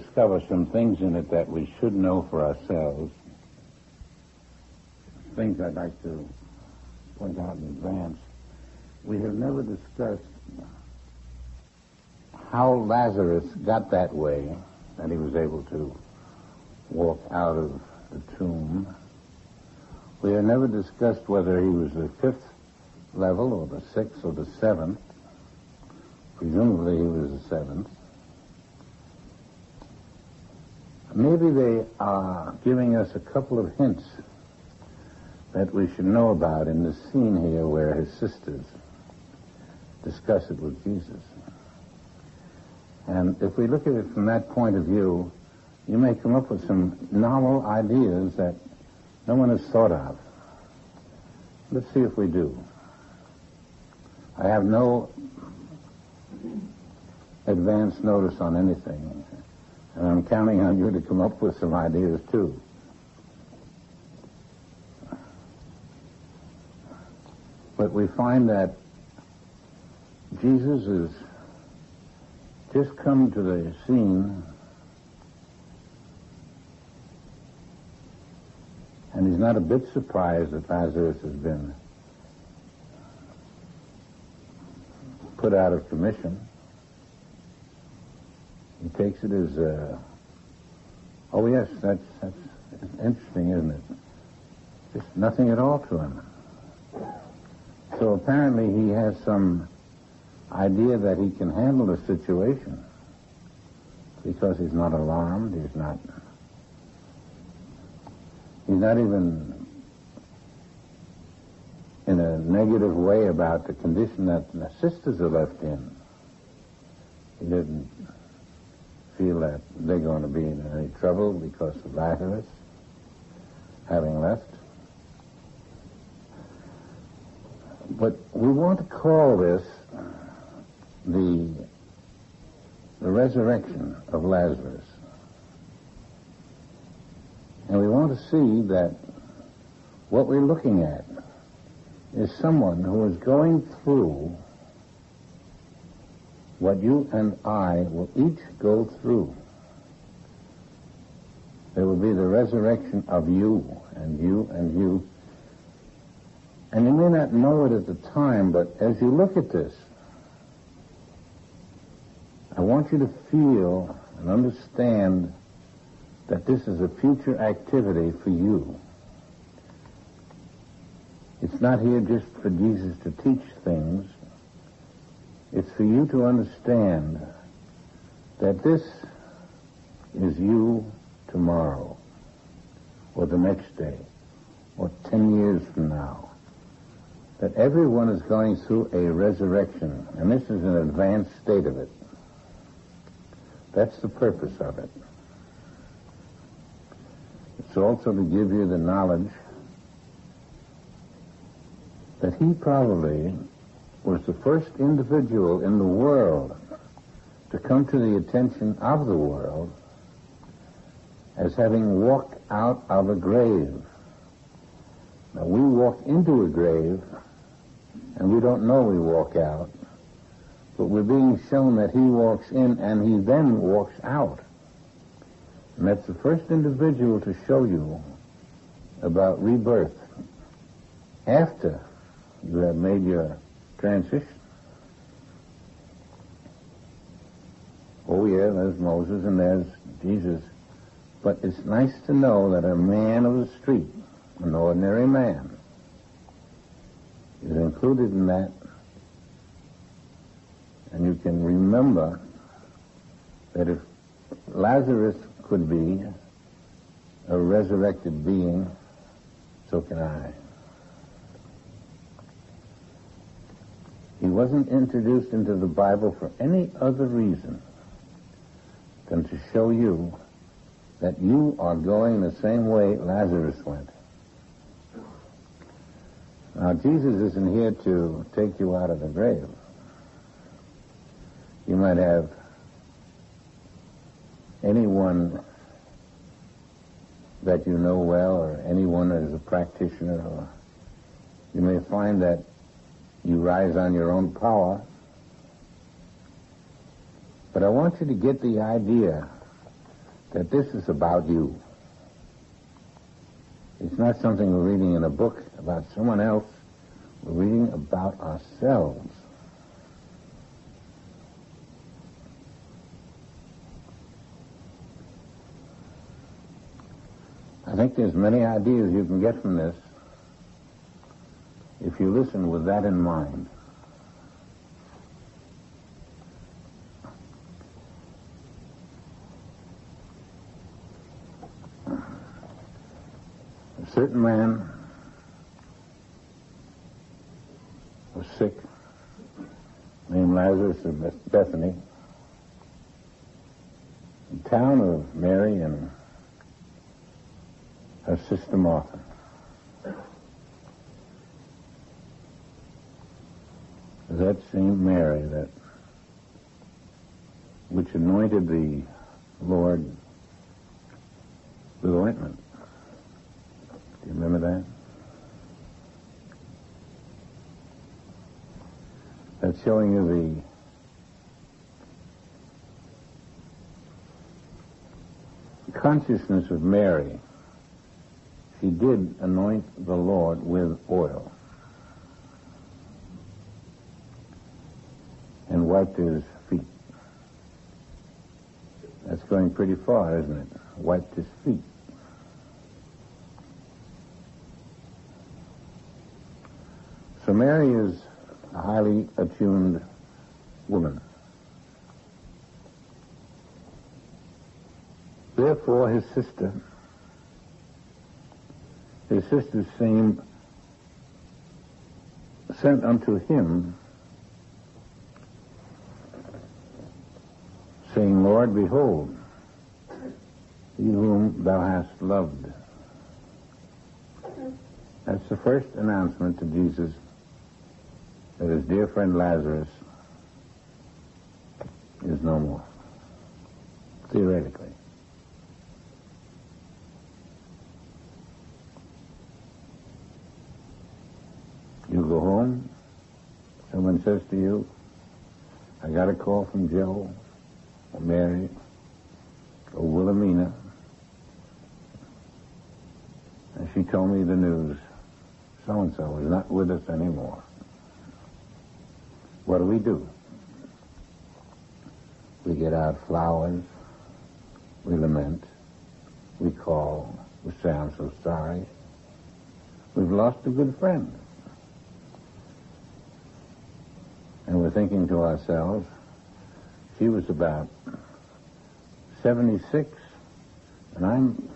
discover some things in it that we should know for ourselves. Things I'd like to point out in advance. We have never discussed how Lazarus got that way, that he was able to walk out of the tomb. We have never discussed whether he was the fifth level or the sixth or the seventh. Presumably he was the seventh. Maybe they are giving us a couple of hints that we should know about in the scene here where his sisters discuss it with Jesus. And if we look at it from that point of view, you may come up with some novel ideas that no one has thought of. Let's see if we do. I have no advance notice on anything, and I'm counting on you to come up with some ideas too. But we find that Jesus has just come to the scene, and he's not a bit surprised that Lazarus has been put out of commission. He takes it as, oh yes, that's interesting, isn't it? Just nothing at all to him. So apparently he has some idea that he can handle the situation because he's not alarmed, he's not even in a negative way about the condition that the sisters are left in. He didn't feel that they're going to be in any trouble because of Lazarus having left. But we want to call this the resurrection of Lazarus. And we want to see that what we're looking at is someone who is going through what you and I will each go through. There will be the resurrection of you and you and you. And you may not know it at the time, but as you look at this, I want you to feel and understand that this is a future activity for you. It's not here just for Jesus to teach things. It's for you to understand that this is you tomorrow, or the next day, or 10 years from now. That everyone is going through a resurrection, and this is an advanced state of it. That's the purpose of it. It's also to give you the knowledge that he probably was the first individual in the world to come to the attention of the world as having walked out of a grave. Now, we walk into a grave, and we don't know we walk out, but we're being shown that he walks in and he then walks out. And that's the first individual to show you about rebirth after you have made your transition. Oh yeah, there's Moses and there's Jesus. But it's nice to know that a man of the street, an ordinary man, is included in that. And you can remember that if Lazarus could be a resurrected being, so can I. He wasn't introduced into the Bible for any other reason than to show you that you are going the same way Lazarus went. Now, Jesus isn't here to take you out of the grave. You might have anyone that you know well, or anyone that is a practitioner, or you may find that you rise on your own power. But I want you to get the idea that this is about you. It's not something we're reading in a book about someone else. We're reading about ourselves. I think there's many ideas you can get from this if you listen with that in mind. A certain man was sick, named Lazarus of Bethany, the town of Mary and her sister Martha. That same Mary which anointed the Lord with ointment. Do you remember that? That's showing you the consciousness of Mary. She did anoint the Lord with oil and wiped his feet. That's going pretty far, isn't it? Wiped his feet. So Mary is a highly attuned woman. Therefore, his sister seemed sent unto him, saying, Lord, behold, he whom thou hast loved. That's the first announcement to Jesus that his dear friend Lazarus is no more, theoretically. You go home, someone says to you, I got a call from Joe, or Mary, or Wilhelmina, and she told me the news. So-and-so is not with us anymore. What do? We get out flowers, we lament, we call, we say, I'm so sorry. We've lost a good friend. And we're thinking to ourselves, she was about 76, and I'm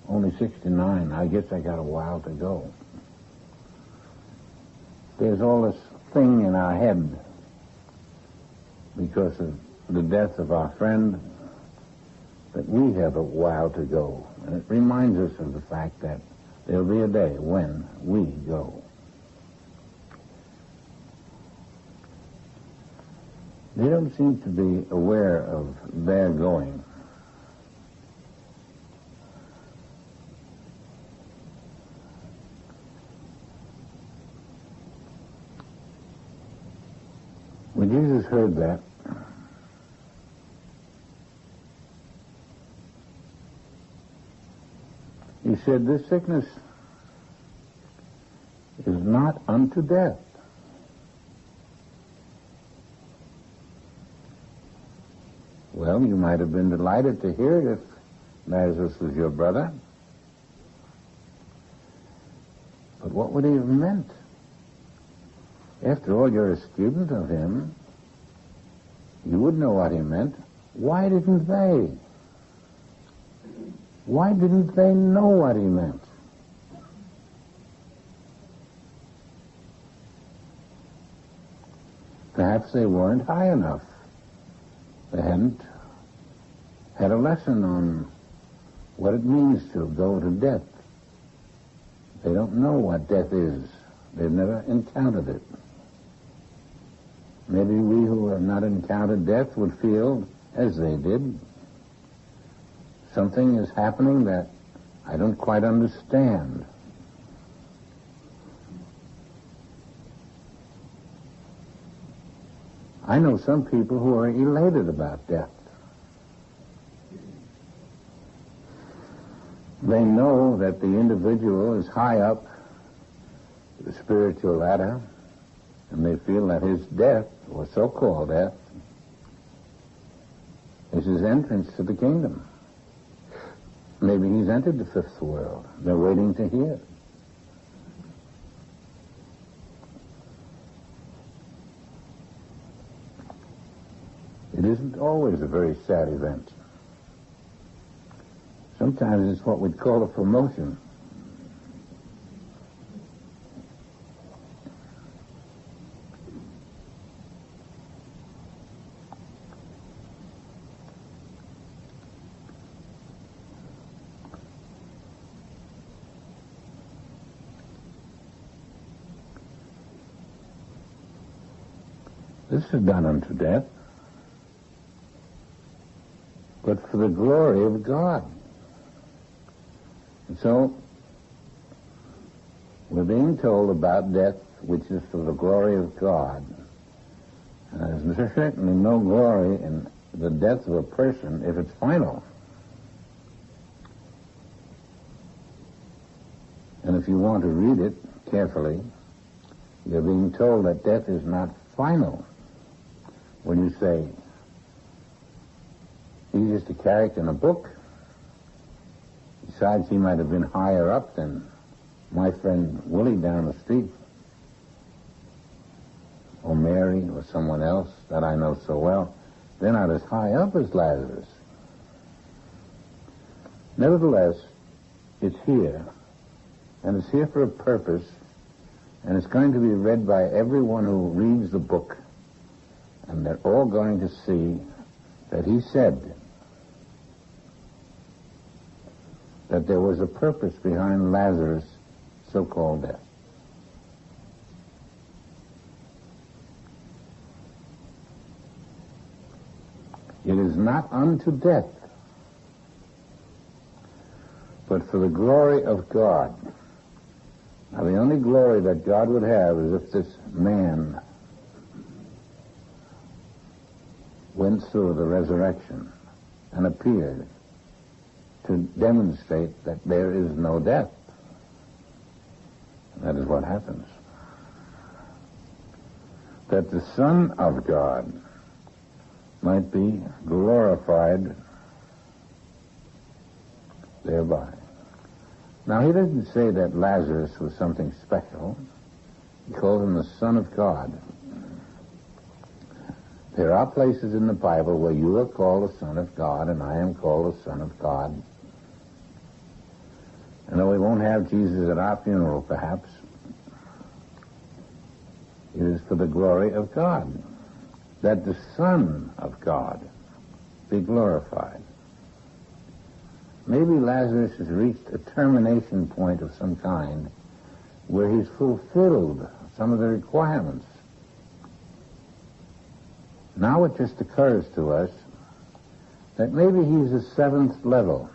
only 69. I guess I got a while to go. There's all this thing in our head because of the death of our friend that we have a while to go. And it reminds us of the fact that there'll be a day when we go. They don't seem to be aware of their going. When Jesus heard that, he said, this sickness is not unto death. Well, you might have been delighted to hear it if Lazarus was your brother. But what would he have meant? After all, you're a student of him. You would know what he meant. Why didn't they? Why didn't they know what he meant? Perhaps they weren't high enough. They hadn't had a lesson on what it means to go to death. They don't know what death is. They've never encountered it. Maybe we who have not encountered death would feel as they did. Something is happening that I don't quite understand. I know some people who are elated about death. They know that the individual is high up the spiritual ladder, and they feel that his death, or so-called death, is his entrance to the kingdom. Maybe he's entered the fifth world. They're waiting to hear. It isn't always a very sad event. Sometimes it's what we'd call a promotion. This is done unto death, but for the glory of God. And so, we're being told about death, which is for the glory of God. And there's certainly no glory in the death of a person if it's final. And if you want to read it carefully, you're being told that death is not final. When you say, he's just a character in a book, besides he might have been higher up than my friend Willie down the street, or Mary, or someone else that I know so well, they're not as high up as Lazarus. Nevertheless, it's here, and it's here for a purpose, and it's going to be read by everyone who reads the book. And they're all going to see that he said that there was a purpose behind Lazarus' so-called death. It is not unto death, but for the glory of God. Now, the only glory that God would have is if this man went through the resurrection and appeared to demonstrate that there is no death. That is what happens. That the Son of God might be glorified thereby. Now, he doesn't say that Lazarus was something special. He called him the Son of God. There are places in the Bible where you are called the Son of God, and I am called the Son of God. And though we won't have Jesus at our funeral, perhaps, it is for the glory of God, that the Son of God be glorified. Maybe Lazarus has reached a termination point of some kind where he's fulfilled some of the requirements. Now it just occurs to us that maybe he's the seventh level.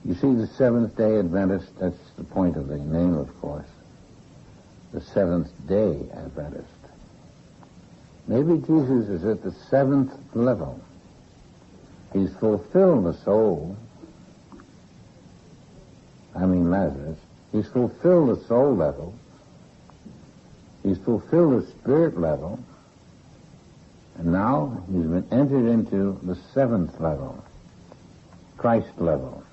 You see, the Seventh-day Adventist, that's the point of the name, of course. The Seventh-day Adventist. Maybe Jesus is at the seventh level. He's fulfilled the soul. I mean Lazarus. He's fulfilled the soul level. He's fulfilled the spirit level. And now he's been entered into the seventh level, Christ level.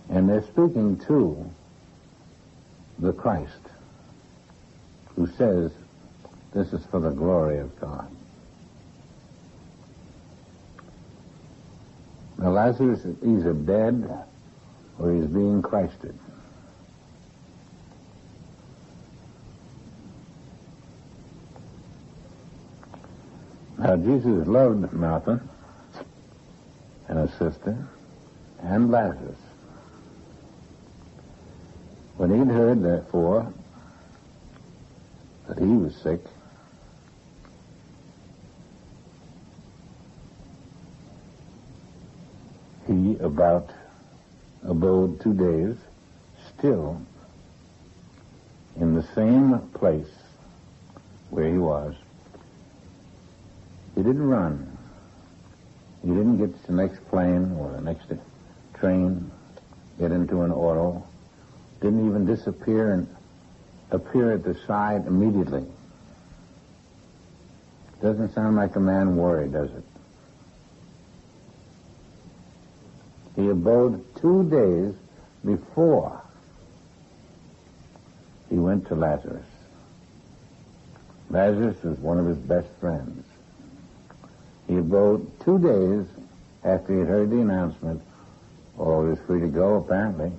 And they're speaking to the Christ, who says, this is for the glory of God. Now, Lazarus is either dead or he's being Christed. Now, Jesus loved Martha and her sister and Lazarus. When he'd heard, therefore, that he was sick, he abode 2 days still in the same place where he was. He didn't run. He didn't get to the next plane or the next train, get into an auto. Didn't even disappear and appear at the side immediately. Doesn't sound like a man worried, does it? He abode 2 days before he went to Lazarus. Lazarus was one of his best friends. He abode 2 days after he had heard the announcement. Oh, he was free to go, apparently.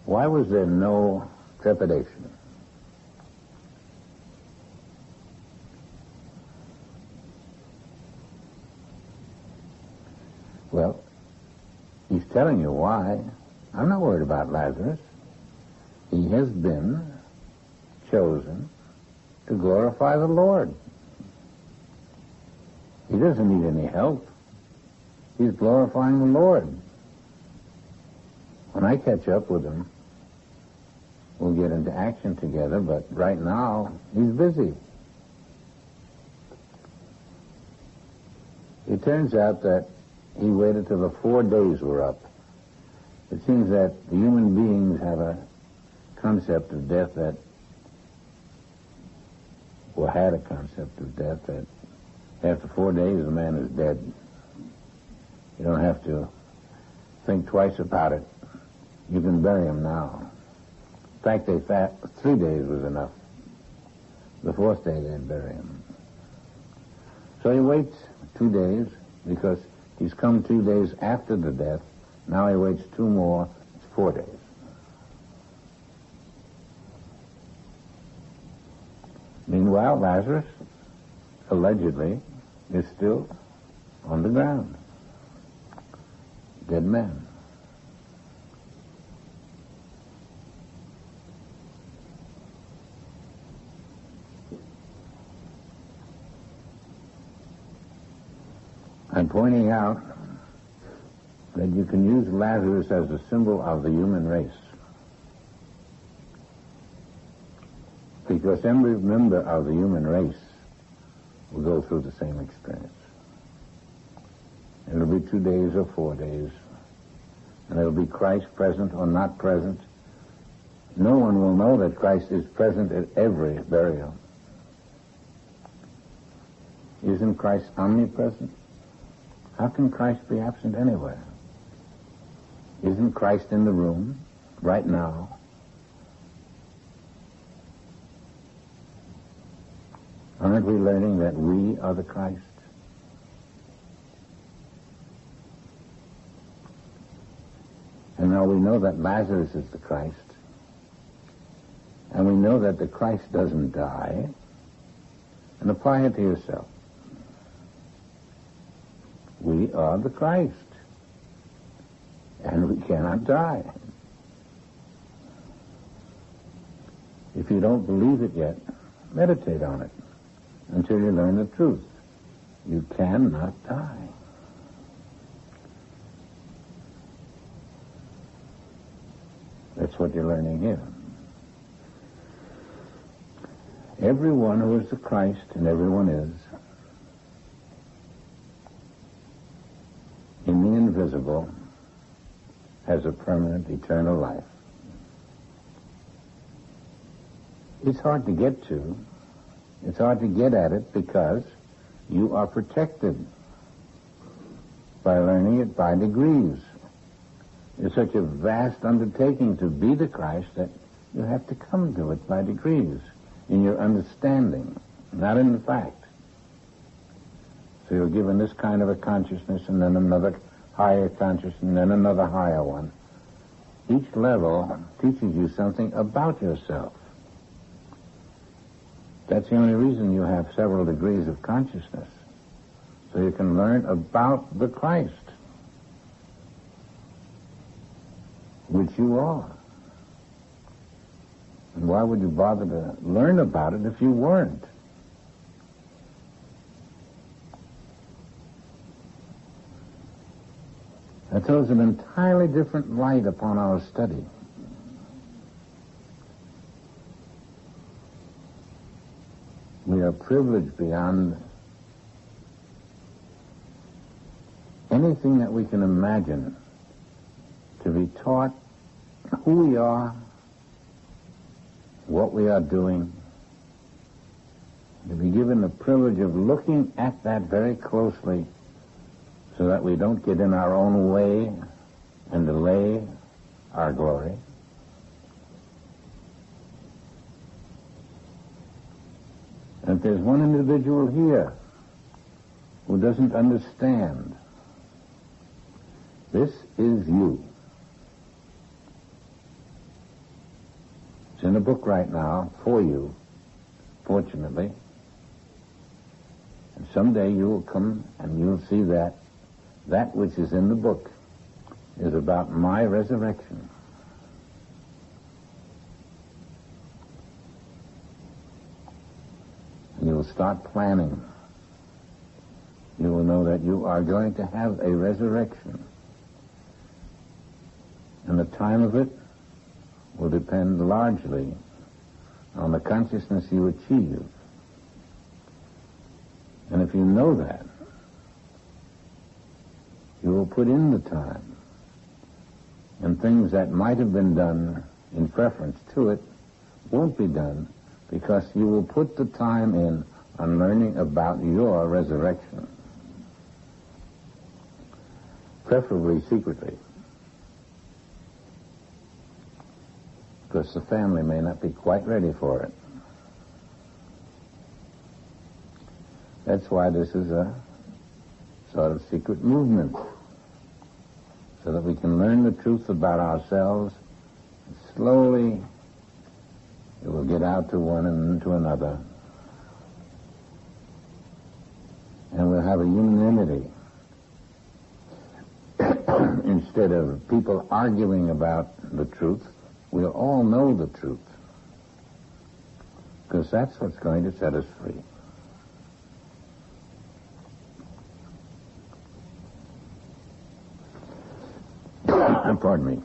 Why was there no trepidation? Well, he's telling you why. I'm not worried about Lazarus. He has been chosen to glorify the Lord. He doesn't need any help. He's glorifying the Lord. When I catch up with him, we'll get into action together, but right now, he's busy. It turns out that he waited till the 4 days were up. It seems that the human beings have a concept of death that, or had a concept of death that after 4 days the man is dead. You don't have to think twice about it. You can bury him now. In fact, they thought 3 days was enough. The 4th day they'd bury him. So he waits 2 days because he's come 2 days after the death. Now he waits 2 more. It's 4 days. Meanwhile, Lazarus, allegedly, is still on the ground. Dead man. I'm pointing out that you can use Lazarus as a symbol of the human race. Because every member of the human race will go through the same experience. It'll be 2 days or 4 days. And it'll be Christ present or not present. No one will know that Christ is present at every burial. Isn't Christ omnipresent? How can Christ be absent anywhere? Isn't Christ in the room right now? Aren't we learning that we are the Christ? And now we know that Lazarus is the Christ. And we know that the Christ doesn't die. And apply it to yourself. We are the Christ. And we cannot die. If you don't believe it yet, meditate on it until you learn the truth. You cannot die. That's what you're learning here. Everyone who is the Christ, and everyone is, in the invisible, has a permanent, eternal life. It's hard to get to. It's hard to get at it because you are protected by learning it by degrees. It's such a vast undertaking to be the Christ that you have to come to it by degrees in your understanding, not in the fact. So you're given this kind of a consciousness and then another higher consciousness and then another higher one. Each level teaches you something about yourself. That's the only reason you have several degrees of consciousness. So you can learn about the Christ, which you are. And why would you bother to learn about it if you weren't? That throws an entirely different light upon our study. are privileged beyond anything that we can imagine to be taught who we are, what we are doing, to be given the privilege of looking at that very closely so that we don't get in our own way and delay our glory. And if there's one individual here who doesn't understand, this is you. It's in a book right now for you, fortunately. And someday you will come and you'll see that that which is in the book is about my resurrection. And you will start planning. You will know that you are going to have a resurrection. And the time of it will depend largely on the consciousness you achieve. And if you know that, you will put in the time, and things that might have been done in preference to it won't be done because you will put the time in on learning about your resurrection, preferably secretly, because the family may not be quite ready for it. That's why this is a sort of secret movement, so that we can learn the truth about ourselves. And slowly, it will get out to one and to another. And we'll have a unanimity. Instead of people arguing about the truth, we'll all know the truth. Because that's what's going to set us free. Pardon me.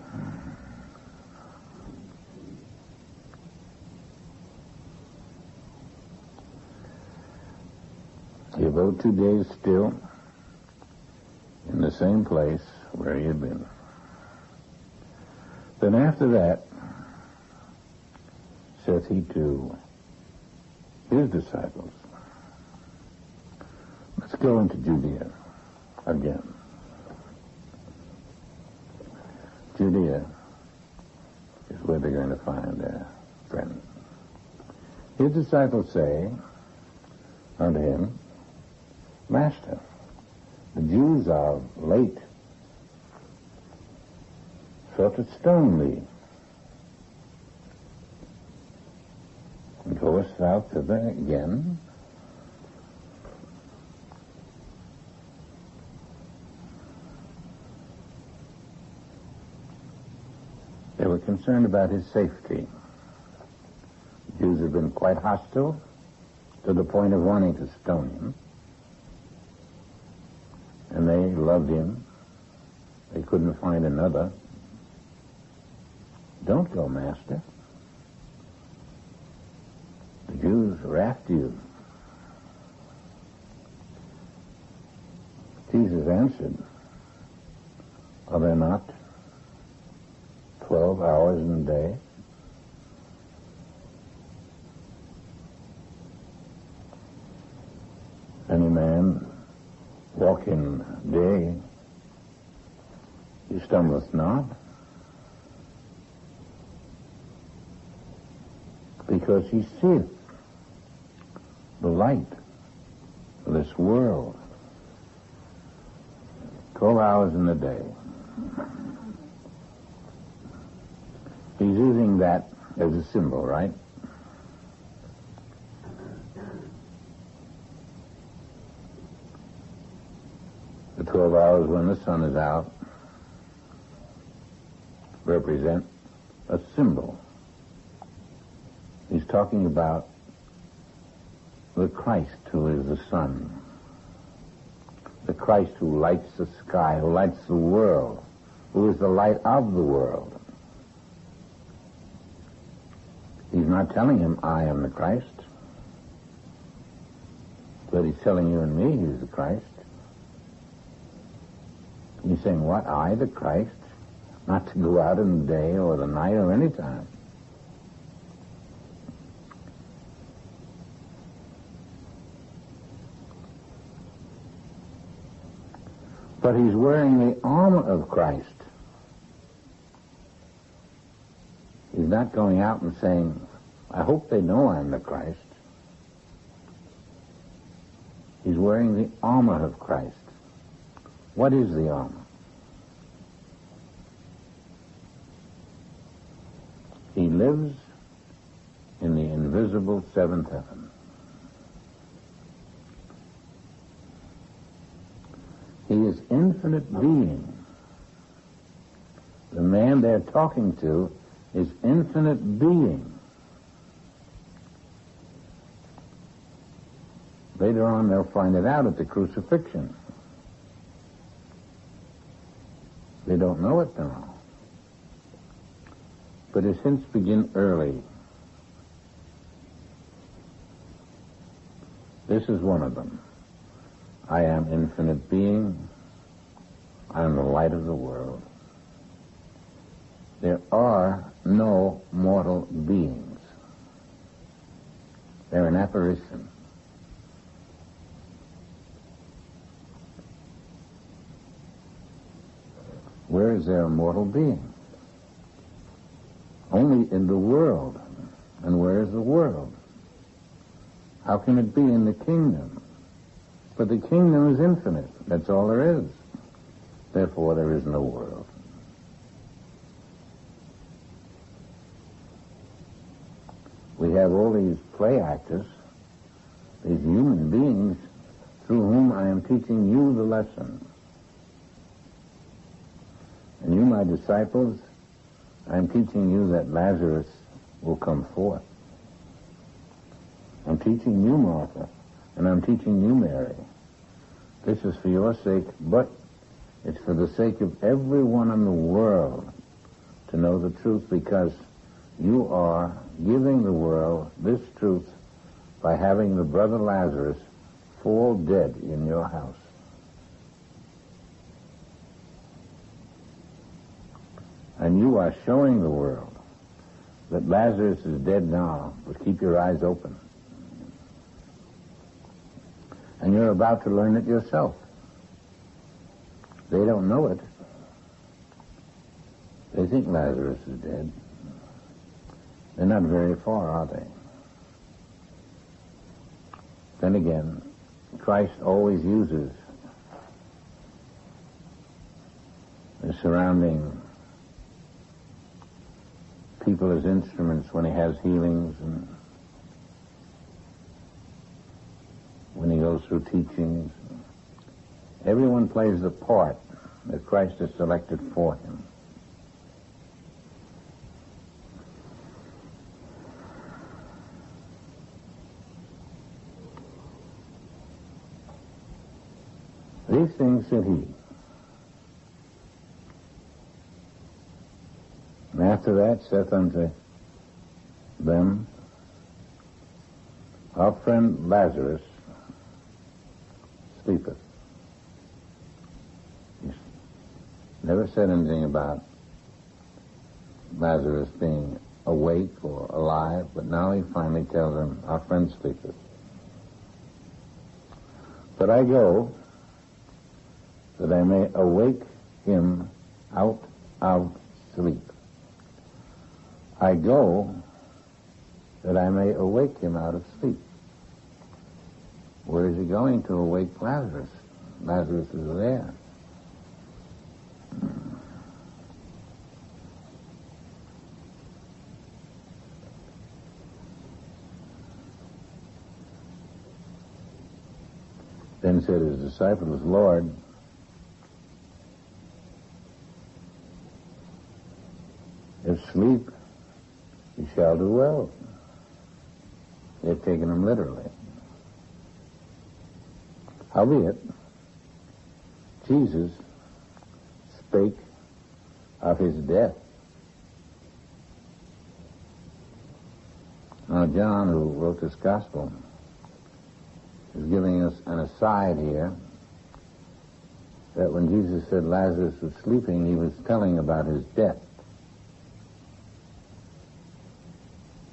You go 2 days still in the same place where you've been. Then after that, saith he to his disciples, let's go into Judea again. Judea is where they're going to find their friend. His disciples say unto him, Master, the Jews are late, so to stone thee. And goest thou thither again? They were concerned about his safety. The Jews had been quite hostile to the point of wanting to stone him. And they loved him. They couldn't find another. Don't go, Master. The Jews are after you. Jesus answered, are there not 12 hours in a day? Any man walking day, he stumbleth not, because he seeth the light of this world. 12 hours in a day. He's using that as a symbol, right? The 12 hours when the sun is out represent a symbol. He's talking about the Christ who is the sun, the Christ who lights the sky, who lights the world, who is the light of the world. He's not telling him, I am the Christ. But he's telling you and me he's the Christ. He's saying, what, I, the Christ? Not to go out in the day or the night or any time. But he's wearing the armor of Christ. He's not going out and saying, I hope they know I'm the Christ. He's wearing the armor of Christ. What is the armor? He lives in the invisible seventh heaven. He is infinite being. The man they're talking to is infinite being. Later on, they'll find it out at the crucifixion. They don't know it now. But his hints begin early. This is one of them. I am infinite being. I am the light of the world. There are no mortal beings. They're an apparition. Where is there a mortal being? Only in the world. And where is the world? How can it be in the kingdom? But the kingdom is infinite. That's all there is. Therefore, there is no world. We have all these play actors, these human beings, through whom I am teaching you the lesson. And you, my disciples, I am teaching you that Lazarus will come forth. I'm teaching you, Martha, and I'm teaching you, Mary. This is for your sake, but it's for the sake of everyone in the world to know the truth, because you are giving the world this truth by having the brother Lazarus fall dead in your house. And you are showing the world that Lazarus is dead now, but keep your eyes open. And you're about to learn it yourself. They don't know it. They think Lazarus is dead. They're not very far, are they? Then again, Christ always uses the surrounding people as instruments when he has healings and when he goes through teachings. Everyone plays the part that Christ has selected for him. These things said he. And after that saith unto them, our friend Lazarus sleepeth. He never said anything about Lazarus being awake or alive, but now he finally tells them, our friend sleepeth. But I go that I may awake him out of sleep. I go that I may awake him out of sleep. Where is he going to awake Lazarus? Lazarus is there. Then said his disciples, Lord, if sleep, you shall do well. They've taken him literally. Howbeit, Jesus spake of his death. Now, John, who wrote this gospel, is giving us an aside here that when Jesus said Lazarus was sleeping, he was telling about his death.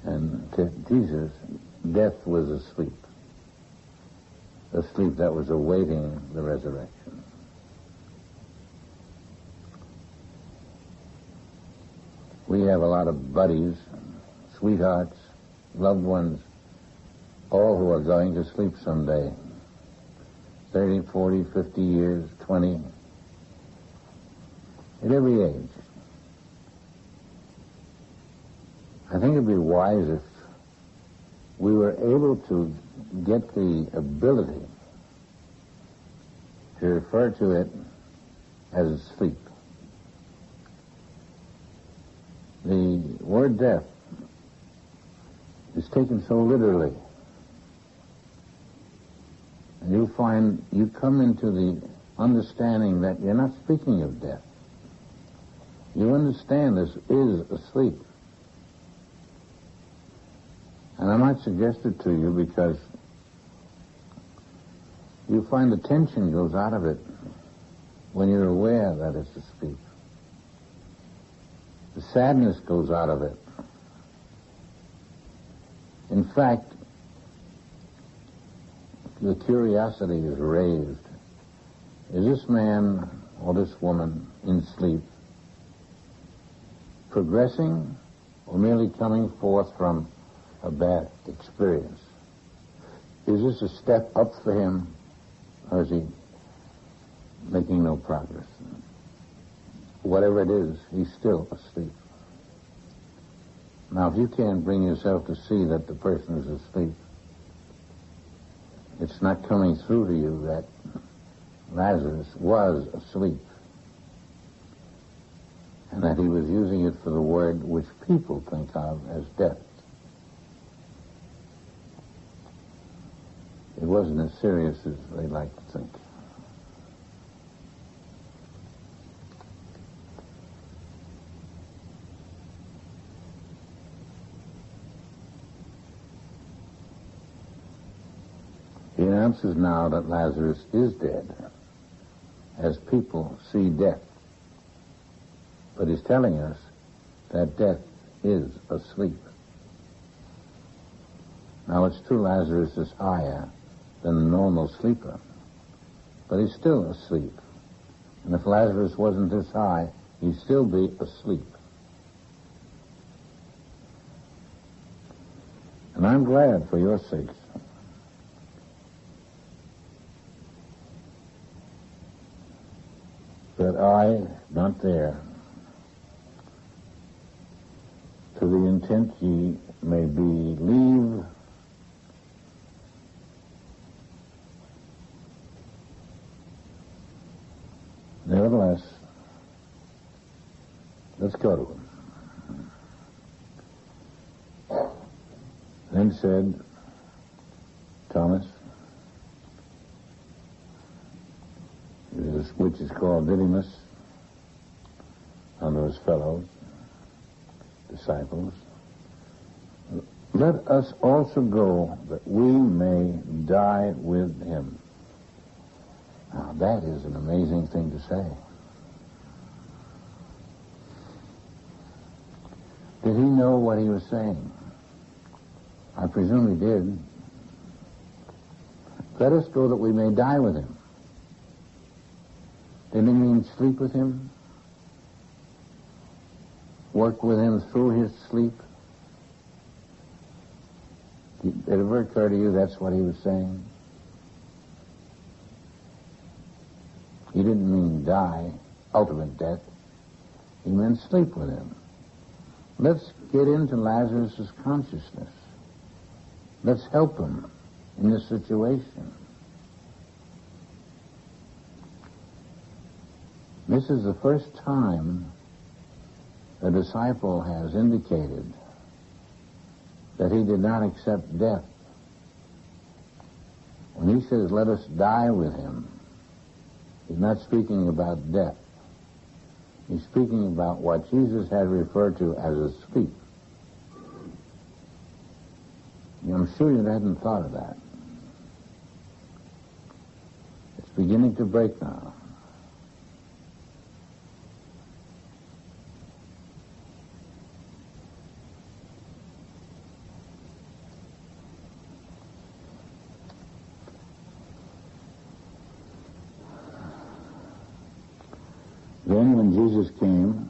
And to Jesus, death was a sleep that was awaiting the resurrection. We have a lot of buddies, sweethearts, loved ones, all who are going to sleep someday. 30, 40, 50 years, 20, at every age. I think it'd be wise if we were able to get the ability to refer to it as sleep. The word death is taken so literally. And you'll find you come into the understanding that you're not speaking of death. You understand this is a sleep. And I might suggest it to you because you find the tension goes out of it when you're aware that it's a sleep. The sadness goes out of it. In fact, the curiosity is raised. Is this man or this woman in sleep progressing or merely coming forth from a bad experience? Is this a step up for him, or is he making no progress? Whatever it is, he's still asleep. Now, if you can't bring yourself to see that the person is asleep, it's not coming through to you that Lazarus was asleep, and that he was using it for the word which people think of as death. It wasn't as serious as they like to think. He announces now that Lazarus is dead, as people see death. But he's telling us that death is asleep. Now, it's true Lazarus is higher than a normal sleeper, but he's still asleep. And if Lazarus wasn't this high, he'd still be asleep. And I'm glad for your sakes that I, not there, to the intent ye may believe, nevertheless, let's go to him. Then said Thomas, which is called Didymus, unto his fellows, disciples, let us also go that we may die with him. Now that is an amazing thing to say. Did he know what he was saying? I presume he did. Let us go that we may die with him. Didn't he mean sleep with him? Work with him through his sleep? Did it ever occur to you that's what he was saying? He didn't mean die, ultimate death. He meant sleep with him. Let's get into Lazarus' consciousness. Let's help him in this situation. This is the first time a disciple has indicated that he did not accept death. When he says, let us die with him, he's not speaking about death. He's speaking about what Jesus had referred to as a sleep. I'm sure you hadn't thought of that. beginning to break now. Then when Jesus came,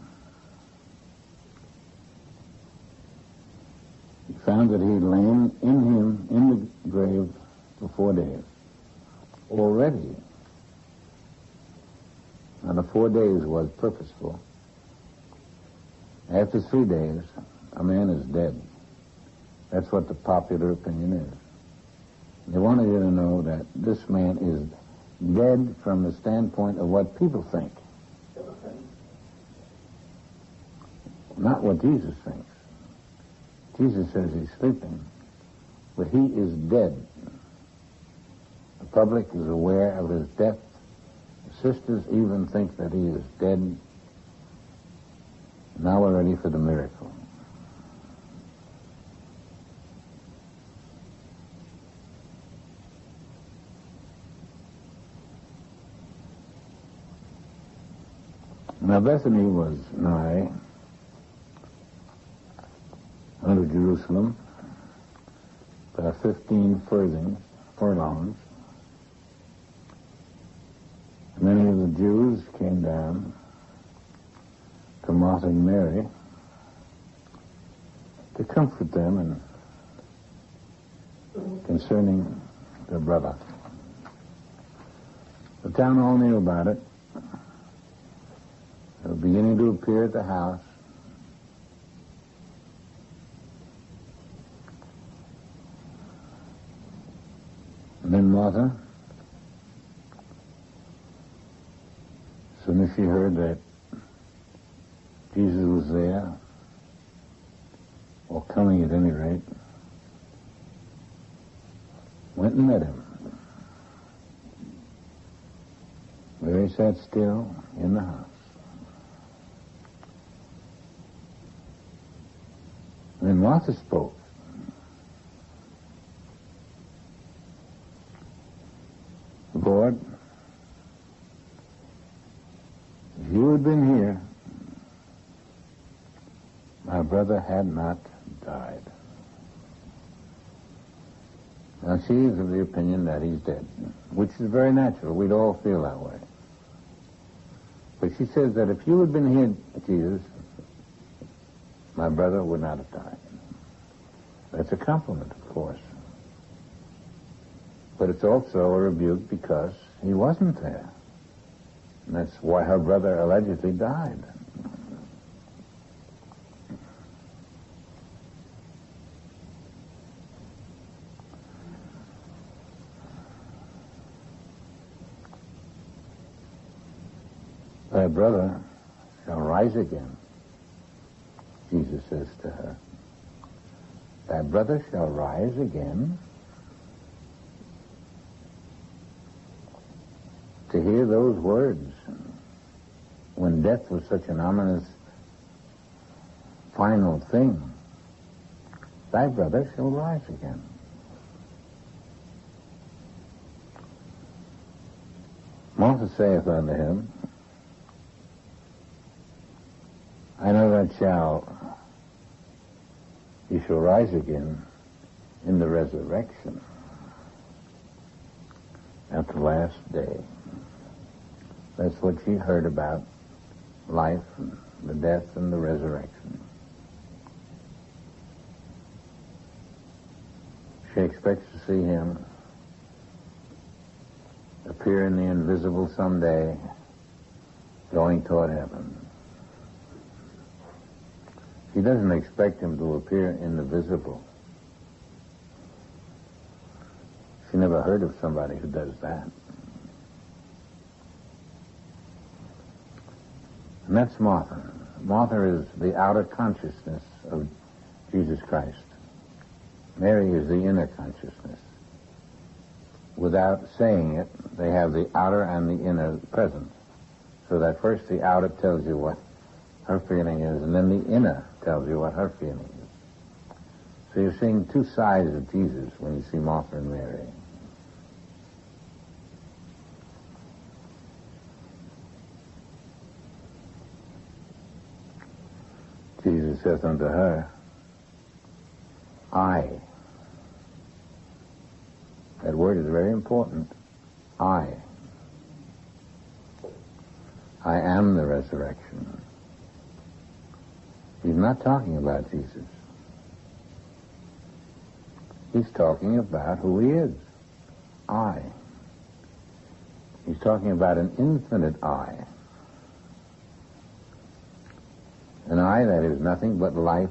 he found that he had lain in the grave for 4 days. Already. Now the 4 days was purposeful. After 3 days, a man is dead. That's what the popular opinion is. They wanted you to know that this man is dead from the standpoint of what people think. Not what Jesus thinks. Jesus says he's sleeping, but he is dead. The public is aware of his death. The sisters even think that he is dead. Now we're ready for the miracle. Now Bethany was nigh unto Jerusalem, about 15 furlongs. Many of the Jews came down to Martha and Mary to comfort them and concerning their brother. The town all knew about it. They were beginning to appear at the house. And then Martha, as soon as she heard that Jesus was there, or coming at any rate, went and met him. Mary sat still in the house. And then Martha spoke. Lord, if you had been here, my brother had not died. Now she is of the opinion that he's dead, which is very natural. We'd all feel that way. But she says that if you had been here, Jesus, my brother would not have died. That's a compliment, of course. But it's also a rebuke because he wasn't there. And that's why her brother allegedly died. Thy brother shall rise again, Jesus says to her. Thy brother shall rise again. To hear those words when death was such an ominous final thing. Thy brother shall rise again. Martha saith unto him, I know that he shall rise again in the resurrection at the last day. That's what she heard about life, and the death, and the resurrection. She expects to see him appear in the invisible someday, going toward heaven. She doesn't expect him to appear in the visible. She never heard of somebody who does that. And that's Martha. Martha is the outer consciousness of Jesus Christ. Mary is the inner consciousness. Without saying it, they have the outer and the inner present. So that first the outer tells you what her feeling is, and then the inner tells you what her feeling is. So you're seeing two sides of Jesus when you see Martha and Mary. Jesus saith unto her, I. That word is very important. I am the resurrection. He's not talking about Jesus. He's talking about who he is. I. He's talking about an infinite I. An I that is nothing but life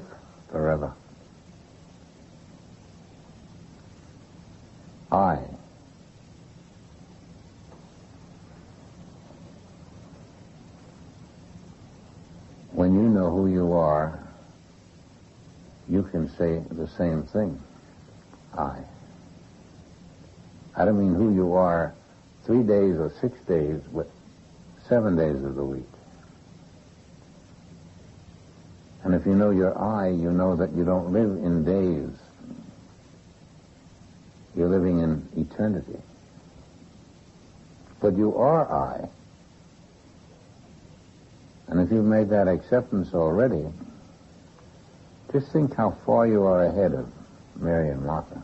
forever. I. When you know who you are, you can say the same thing. I don't mean who you are 3 days or 6 days, but 7 days of the week. And if you know your I, you know that you don't live in days. You're living in eternity. But you are I. And if you've made that acceptance already, just think how far you are ahead of Mary and Martha.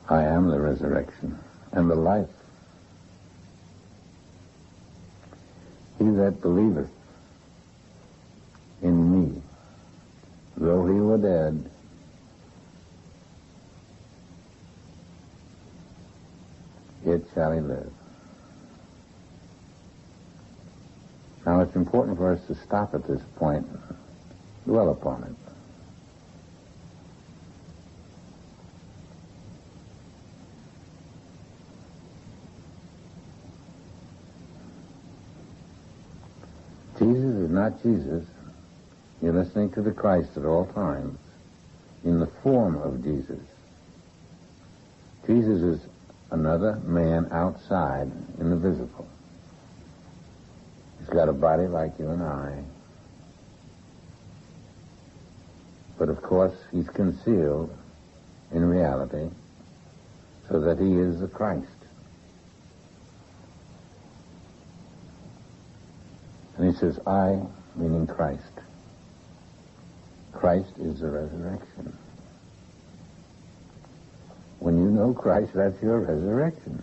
I am the resurrection and the life. He that believeth in me, though he were dead, yet shall he live. Now it's important for us to stop at this point and dwell upon it. Jesus is not Jesus. You're listening to the Christ at all times in the form of Jesus. Jesus is another man outside in the visible. He's got a body like you and I. But of course, he's concealed in reality so that he is the Christ. And he says, I, meaning Christ. Christ is the resurrection. When you know Christ, that's your resurrection.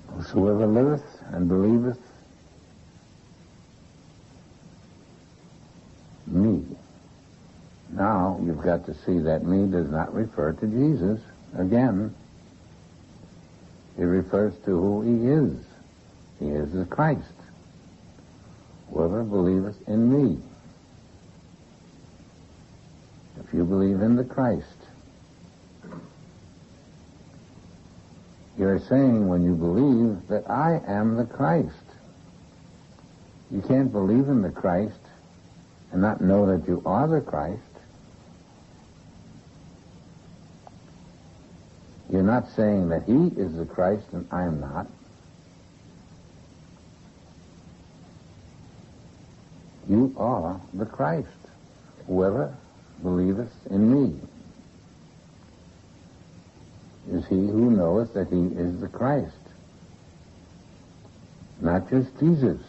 Whosoever liveth and believeth me. Now you've got to see that me does not refer to Jesus. Again, it refers to who he is. He is the Christ. Whoever believeth in me. If you believe in the Christ, you're saying when you believe that I am the Christ. You can't believe in the Christ and not know that you are the Christ. You're not saying that he is the Christ and I'm not. You are the Christ. Whoever believeth in me is he who knoweth that he is the Christ. Not just Jesus,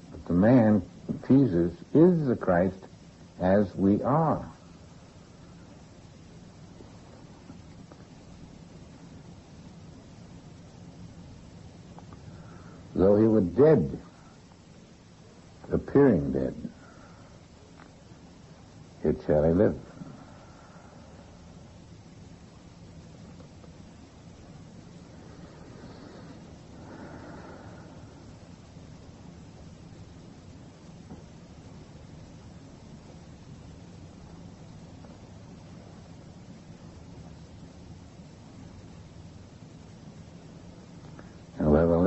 but the man, Jesus, is the Christ as we are. Though he were dead, appearing dead, yet shall he live.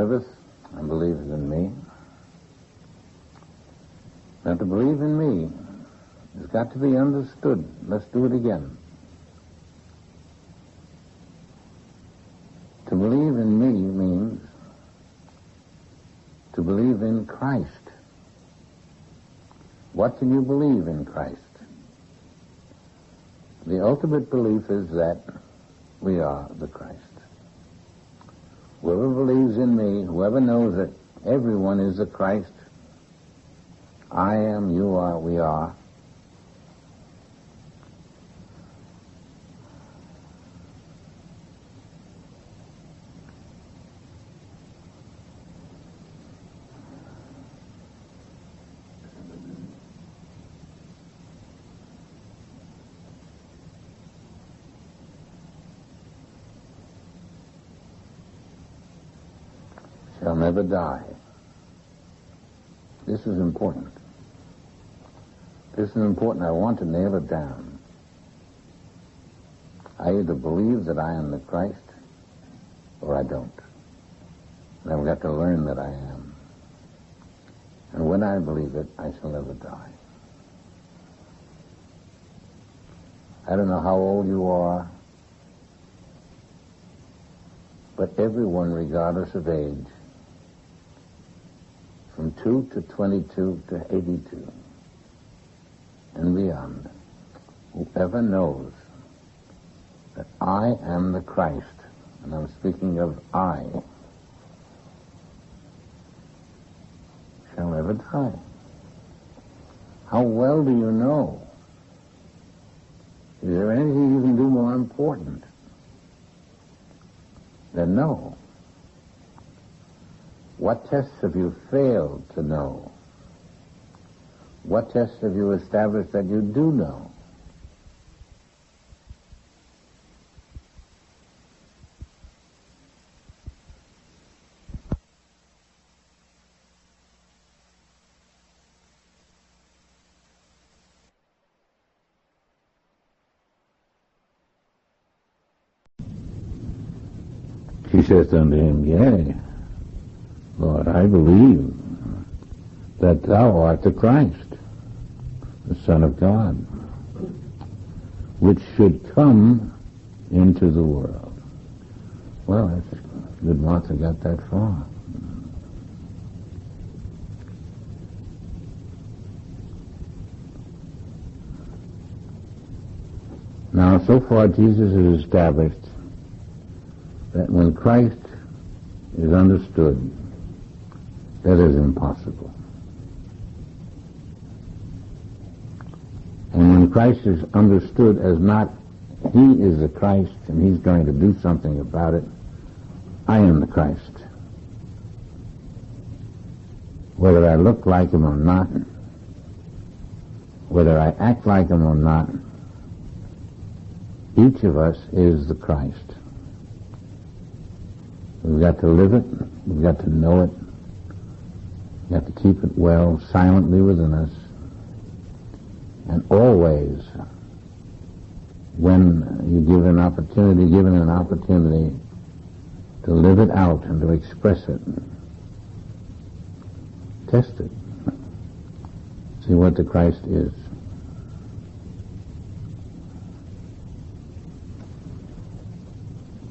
liveth and believeth in me. Now, to believe in me has got to be understood. Let's do it again. To believe in me means to believe in Christ. What can you believe in Christ? The ultimate belief is that we are the Christ. Whoever believes in me, whoever knows that everyone is the Christ, I am, you are, we are, shall never die. This is important. This is important. I want to nail it down. I either believe that I am the Christ or I don't. And I've got to learn that I am. And when I believe it, I shall never die. I don't know how old you are, but everyone, regardless of age, from 2 to 22 to 82 and beyond, whoever knows that I am the Christ, and I'm speaking of I, shall never die. How well do you know? Is there anything you can do more important than know? What tests have you failed to know? What tests have you established that you do know? She says unto him, Yea, Lord, I believe that thou art the Christ, the Son of God, which should come into the world. Well, that's good. Martha got that far. Now, so far, Jesus has established that when Christ is understood, that is impossible. And when Christ is understood as not he is the Christ and he's going to do something about it, I am the Christ. Whether I look like him or not, whether I act like him or not, each of us is the Christ. We've got to live it, we've got to know it, we've got to keep it well, silently within us, and always, when you're given an opportunity to live it out and to express it, test it, see what the Christ is.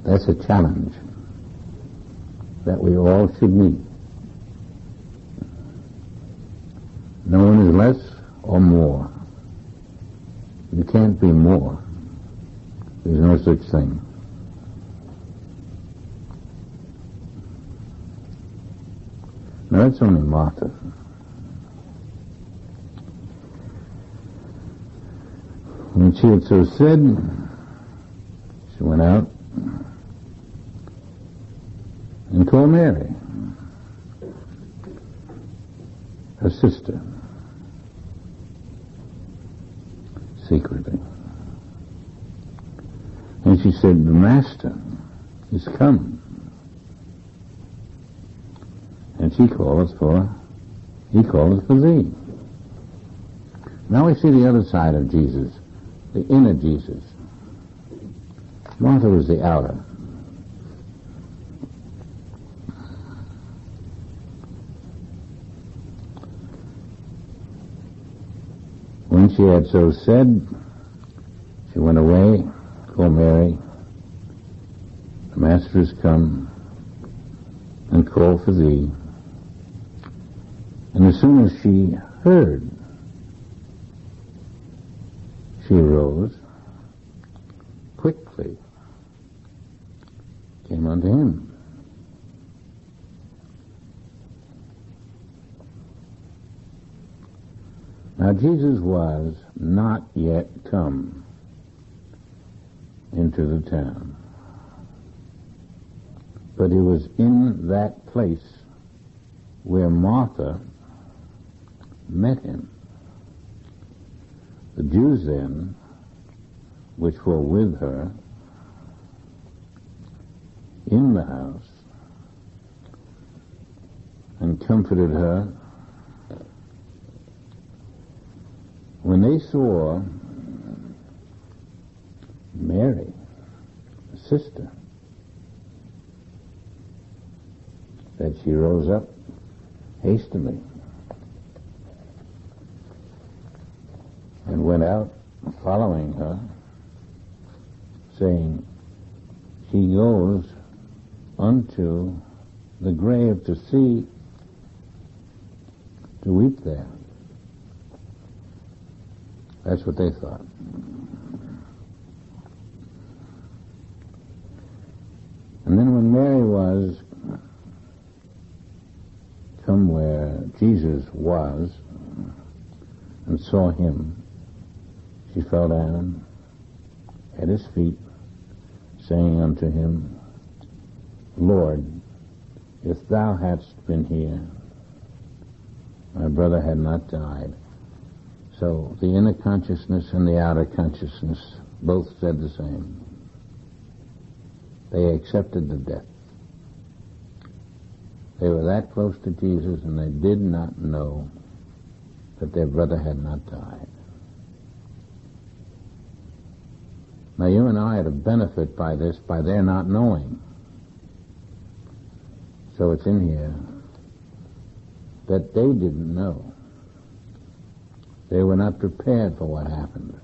That's a challenge that we all should meet. No one is less or more. You can't be more. There's no such thing. Now that's only Martha. When she had so said, she went out and told Mary, her sister, secretly. And she said, the Master is come. And he calleth for thee. Now we see the other side of Jesus, the inner Jesus. Martha was the outer. she had so said, she went away, called Mary. The Master is come, and called for thee. And as soon as she heard, she arose, quickly came unto him. Now Jesus was not yet come into the town, but he was in that place where Martha met him. The Jews then, which were with her in the house, and comforted her, when they saw Mary, the sister, that she rose up hastily and went out following her, saying, she goes unto the grave to see, to weep there. That's what they thought. And then when Mary was come where Jesus was and saw him, she fell down at his feet, saying unto him, Lord, if thou hadst been here, my brother had not died. So the inner consciousness and the outer consciousness both said the same. They accepted the death. They were that close to Jesus, and they did not know that their brother had not died. Now you and I are to benefit by this, by their not knowing. So it's in here that they didn't know. They were not prepared for what happened.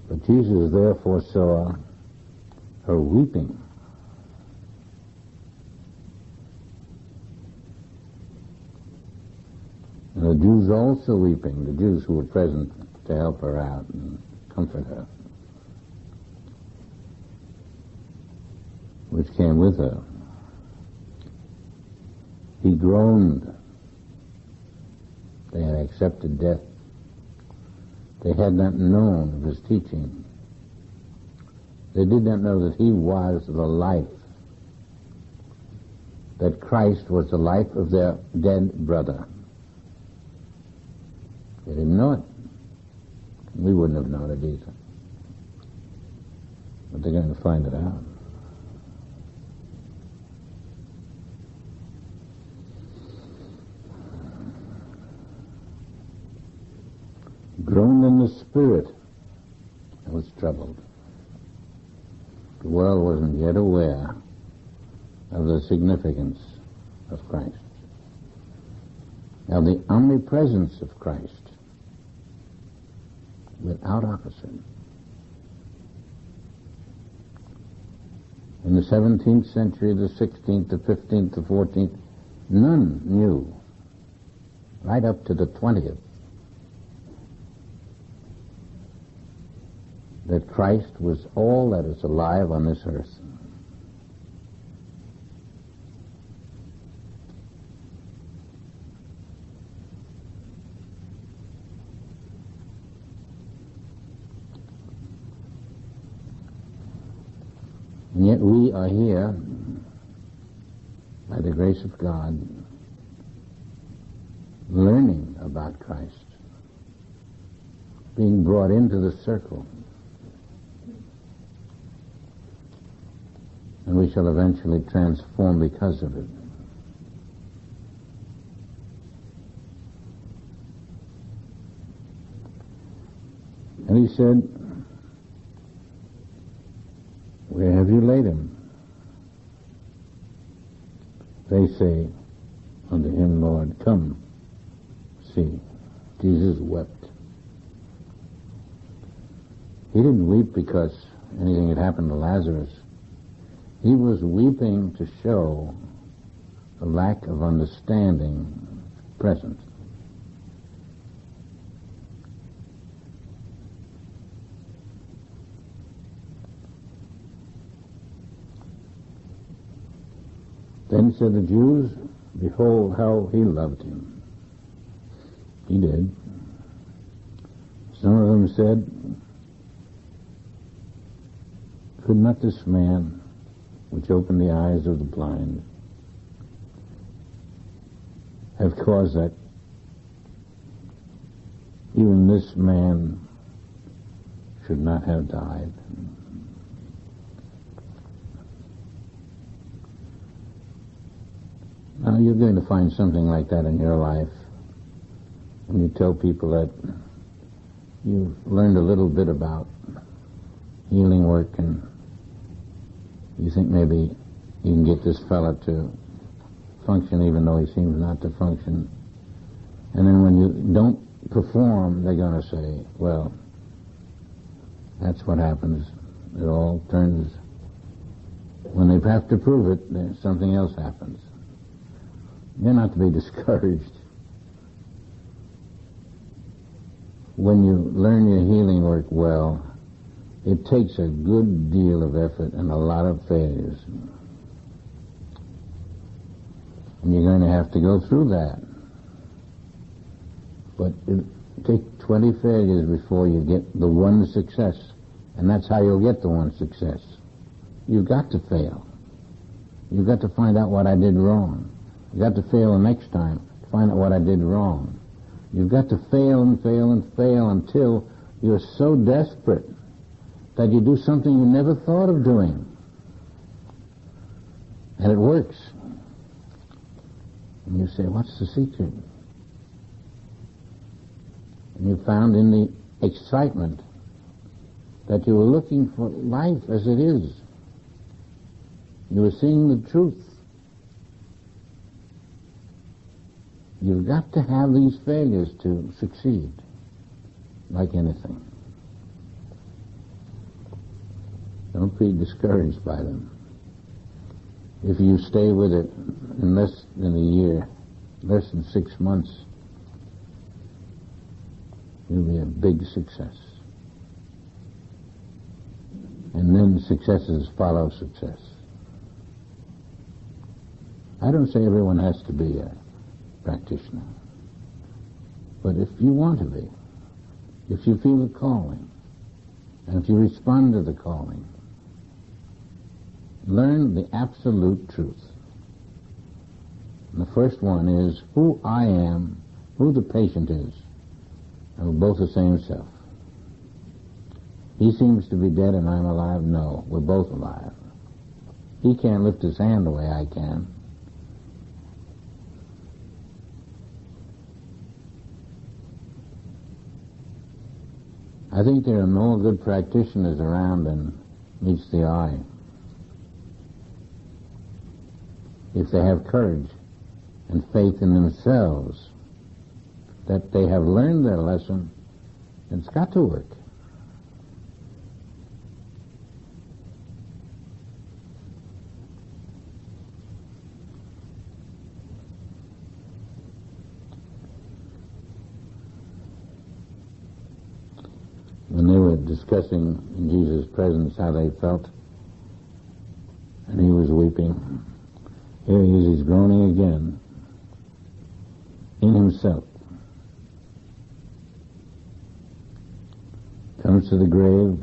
But Jesus therefore saw her weeping. And the Jews also weeping, the Jews who were present to help her out and comfort her, which came with her. He groaned. They had accepted death. They had not known of his teaching. They did not know that he was the life, that Christ was the life of their dead brother. They didn't know it. We wouldn't have known it either. But they're going to find it out. Groaned in the spirit, and was troubled. The world wasn't yet aware of the significance of Christ. Now the omnipresence of Christ, without opposite. In the 17th century, the 16th, the 15th, the 14th, none knew, right up to the 20th, that Christ was all that is alive on this earth. And yet we are here, by the grace of God, learning about Christ, being brought into the circle. And we shall eventually transform because of it. And he said, where have you laid him? say unto him, Lord, come, see. Jesus wept. He didn't weep because anything had happened to Lazarus. He was weeping to show the lack of understanding present. Then said the Jews, behold how he loved him. He did. Some of them said, could not this man, which opened the eyes of the blind, have caused that even this man should not have died? Now, you're going to find something like that in your life when you tell people that you've learned a little bit about healing work and you think maybe you can get this fella to function even though he seems not to function. And then when you don't perform, they're going to say, well, that's what happens. It all turns, when they have to prove it, then something else happens. You're not to be discouraged. When you learn your healing work well, it takes a good deal of effort and a lot of failures. And you're going to have to go through that. But it takes 20 failures before you get the one success. And that's how you'll get the one success. You've got to fail. You've got to find out what I did wrong. You've got to fail the next time to find out what I did wrong. You've got to fail and fail and fail until you're so desperate that you do something you never thought of doing. And it works. And you say, what's the secret? And you found in the excitement that you were looking for life as it is. You were seeing the truth. You've got to have these failures to succeed, like anything. Don't be discouraged by them. If you stay with it in less than a year, less than 6 months, you'll be a big success. And then successes follow success. I don't say everyone has to be a practitioner. But if you want to be, if you feel the calling, and if you respond to the calling, learn the absolute truth. And the first one is who I am, who the patient is, and we're both the same self. He seems to be dead and I'm alive. No, we're both alive. He can't lift his hand the way I can. I think there are more good practitioners around than meets the eye. If they have courage and faith in themselves, that they have learned their lesson, it's got to work. When they were discussing in Jesus' presence how they felt, and he was weeping, here he is, he's groaning again in himself. Comes to the grave.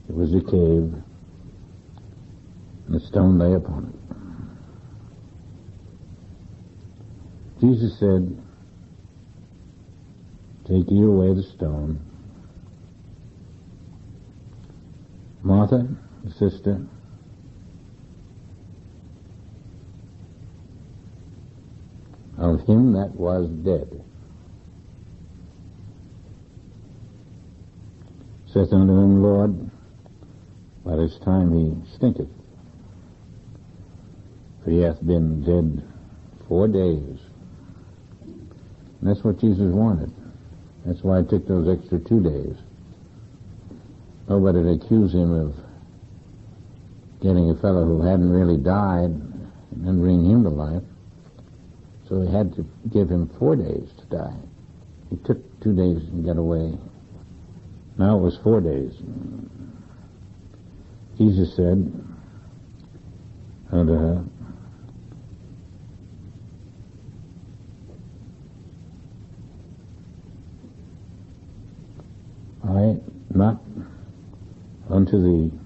It was a cave, and a stone lay upon it. Jesus said, take ye away the stone. Martha, the sister, of him that was dead, saith unto him, Lord, by this time he stinketh. For he hath been dead 4 days. And that's what Jesus wanted. That's why it took those extra 2 days. Nobody would accuse him of getting a fellow who hadn't really died and then bring him to life. So he had to give him 4 days to die. He took 2 days and got away. Now it was 4 days. Jesus said unto her, I not unto thee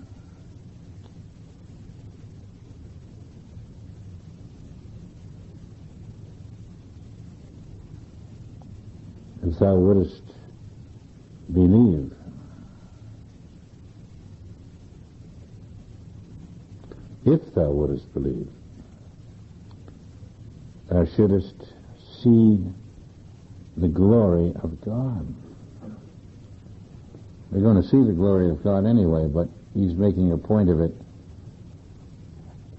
if thou wouldest believe. If thou wouldest believe, thou shouldest see the glory of God. They're going to see the glory of God anyway, but he's making a point of it.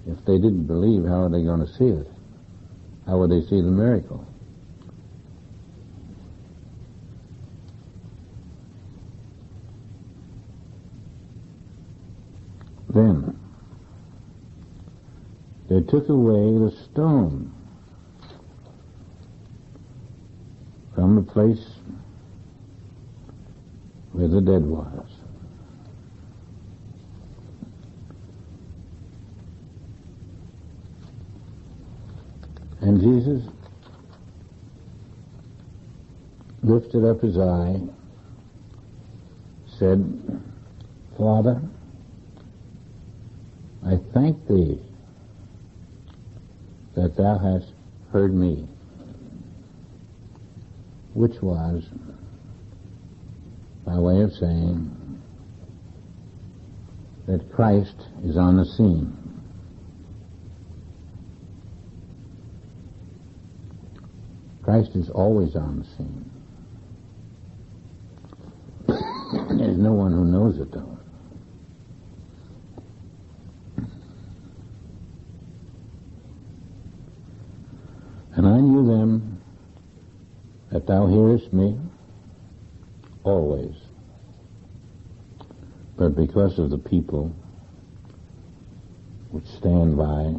If they didn't believe, how are they going to see it? How would they see the miracle? Then they took away the stone from the place where the dead was. And Jesus lifted up his eye, said, Father, I thank thee that thou hast heard me, which was by way of saying that Christ is on the scene. Christ is always on the scene. There's no one who knows it, though. And I knew them that thou hearest me always. But because of the people which stand by,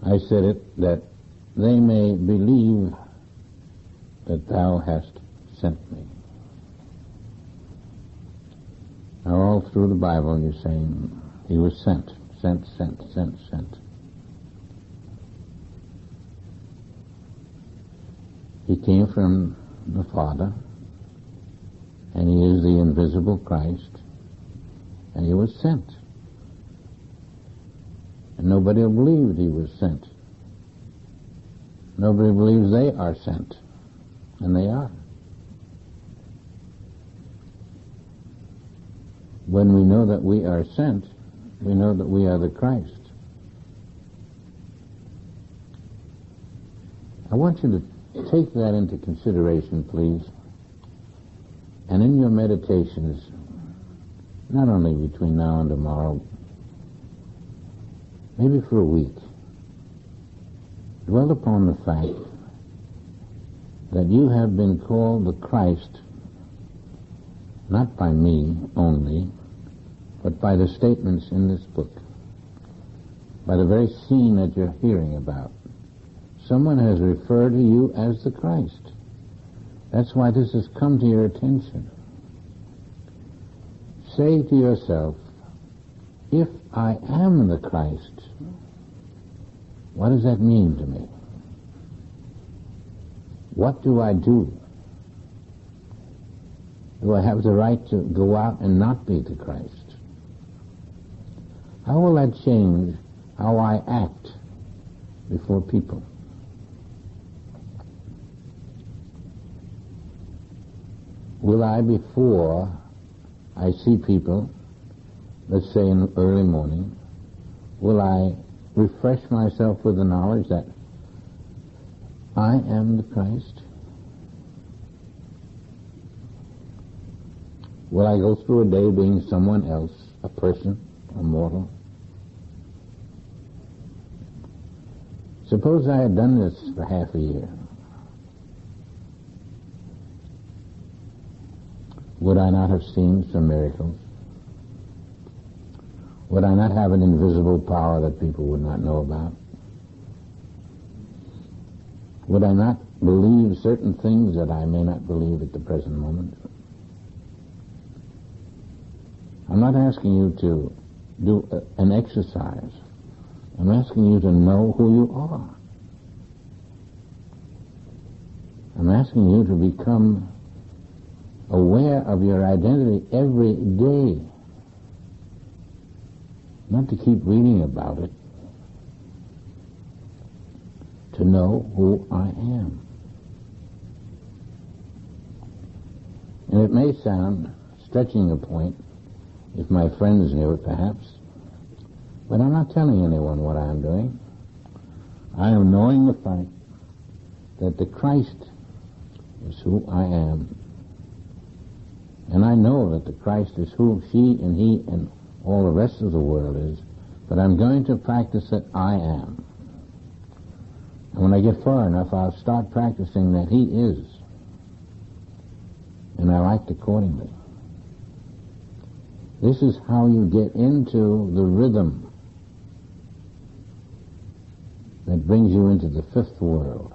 I said it that they may believe that thou hast sent me. Now all through the Bible you're saying he was sent. He came from the Father, and he is the invisible Christ, and he was sent. And nobody believed he was sent. Nobody believes they are sent, and they are. When we know that we are sent, we know that we are the Christ. I want you to take that into consideration, please. And in your meditations, not only between now and tomorrow, maybe for a week, dwell upon the fact that you have been called the Christ, not by me only, but by the statements in this book, by the very scene that you're hearing about. Someone has referred to you as the Christ. That's why this has come to your attention. Say to yourself, if I am the Christ, what does that mean to me? What do I do? Do I have the right to go out and not be the Christ? How will that change how I act before people? Will I, before I see people, let's say in the early morning, will I refresh myself with the knowledge that I am the Christ? Will I go through a day being someone else, a person, a mortal? Suppose I had done this for half a year. Would I not have seen some miracles? Would I not have an invisible power that people would not know about? Would I not believe certain things that I may not believe at the present moment? I'm not asking you to do an exercise. I'm asking you to know who you are. I'm asking you to become aware of your identity every day. Not to keep reading about it. To know who I am. And it may sound stretching a point, if my friends knew it perhaps, but I'm not telling anyone what I'm doing. I am knowing the fact that the Christ is who I am. And I know that the Christ is who she and he and all the rest of the world is, but I'm going to practice that I am. And when I get far enough, I'll start practicing that he is. And I'll act accordingly. This is how you get into the rhythm that brings you into the fifth world.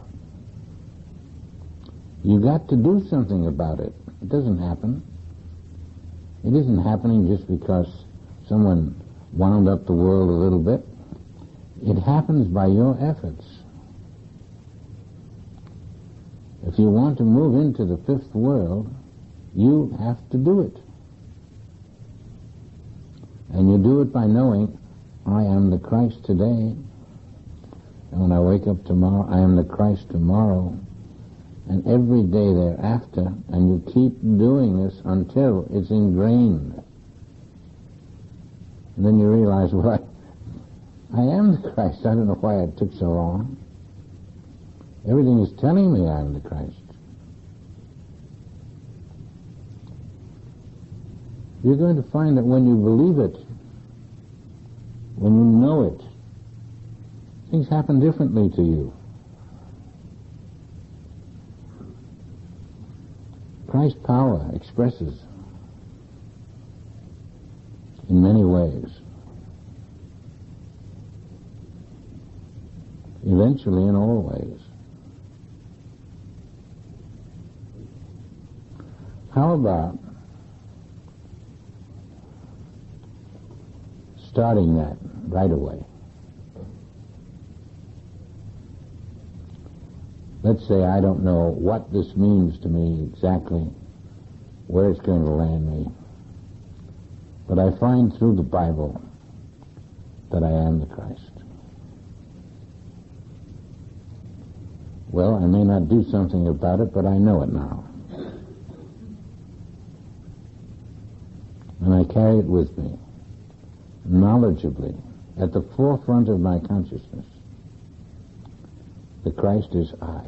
You got to do something about it. It doesn't happen. It isn't happening just because someone wound up the world a little bit. It happens by your efforts. If you want to move into the fifth world, you have to do it. And you do it by knowing, I am the Christ today. And when I wake up tomorrow, I am the Christ tomorrow. And every day thereafter, and you keep doing this until it's ingrained. And then you realize, well, I am the Christ. I don't know why it took so long. Everything is telling me I am the Christ. You're going to find that when you believe it, when you know it, things happen differently to you. Christ's power expresses in many ways. Eventually in all ways. How about starting that right away? Let's say I don't know what this means to me exactly, where it's going to land me, but I find through the Bible that I am the Christ. Well, I may not do something about it, but I know it now. And I carry it with me, knowledgeably, at the forefront of my consciousness. The Christ is I.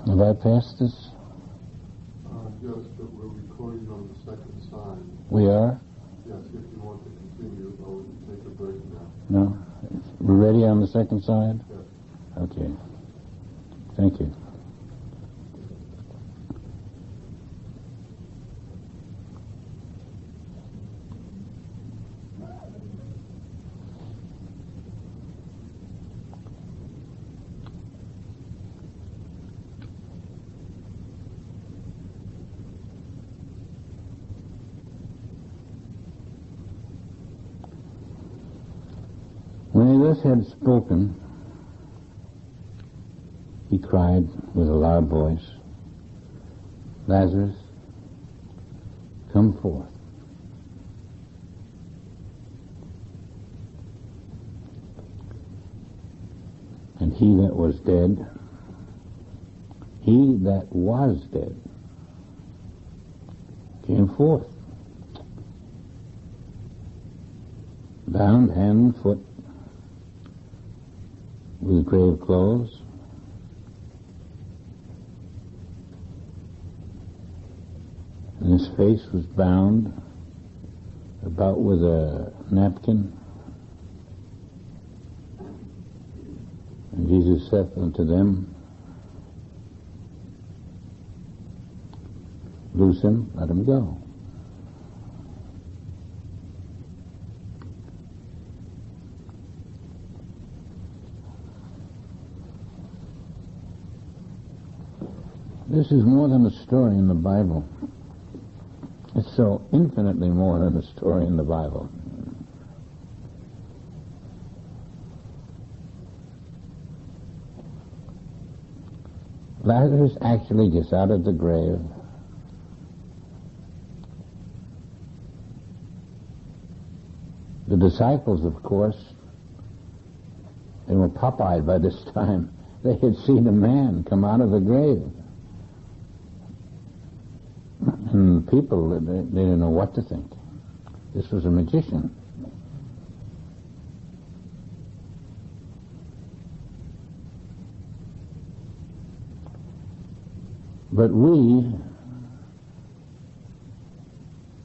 Have I passed this? Yes, but we're recording on the second side. We are? Yes, if you want to continue, or we can take a break now. No? We're ready on the second side? Yes. Okay. Thank you. When he thus had spoken, he cried with a loud voice, Lazarus, come forth. And he that was dead, he that was dead, came forth, bound hand and foot, with grave clothes, and his face was bound about with a napkin. And Jesus saith unto them, loose him, let him go. This is more than a story in the Bible. It's so infinitely more than a story in the Bible. Lazarus actually gets out of the grave. The disciples, of course, they were pop-eyed by this time. They had seen a man come out of the grave. And people, they didn't know what to think. This was a magician. But we,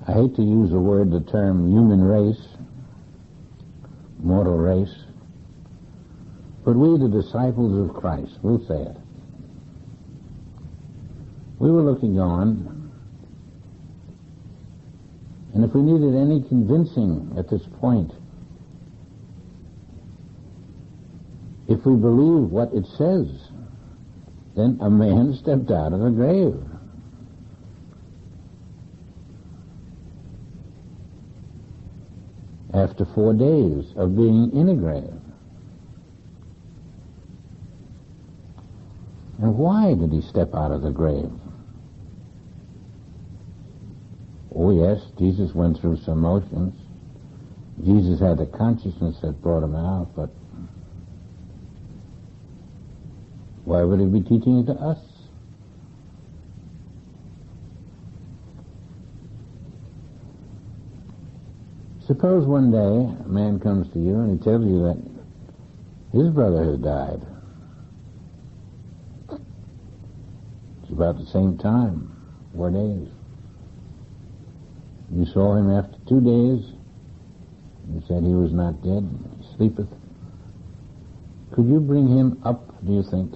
I hate to use the term human race, mortal race, but we, the disciples of Christ, we'll say it. We were looking on, and if we needed any convincing at this point, if we believe what it says, then a man stepped out of the grave. After 4 days of being in a grave. And why did he step out of the grave? Oh yes, Jesus went through some motions. Jesus had a consciousness that brought him out, but why would he be teaching it to us? Suppose one day a man comes to you and he tells you that his brother has died. It's about the same time, 4 days. You saw him after 2 days. You said he was not dead. He sleepeth. Could you bring him up, do you think?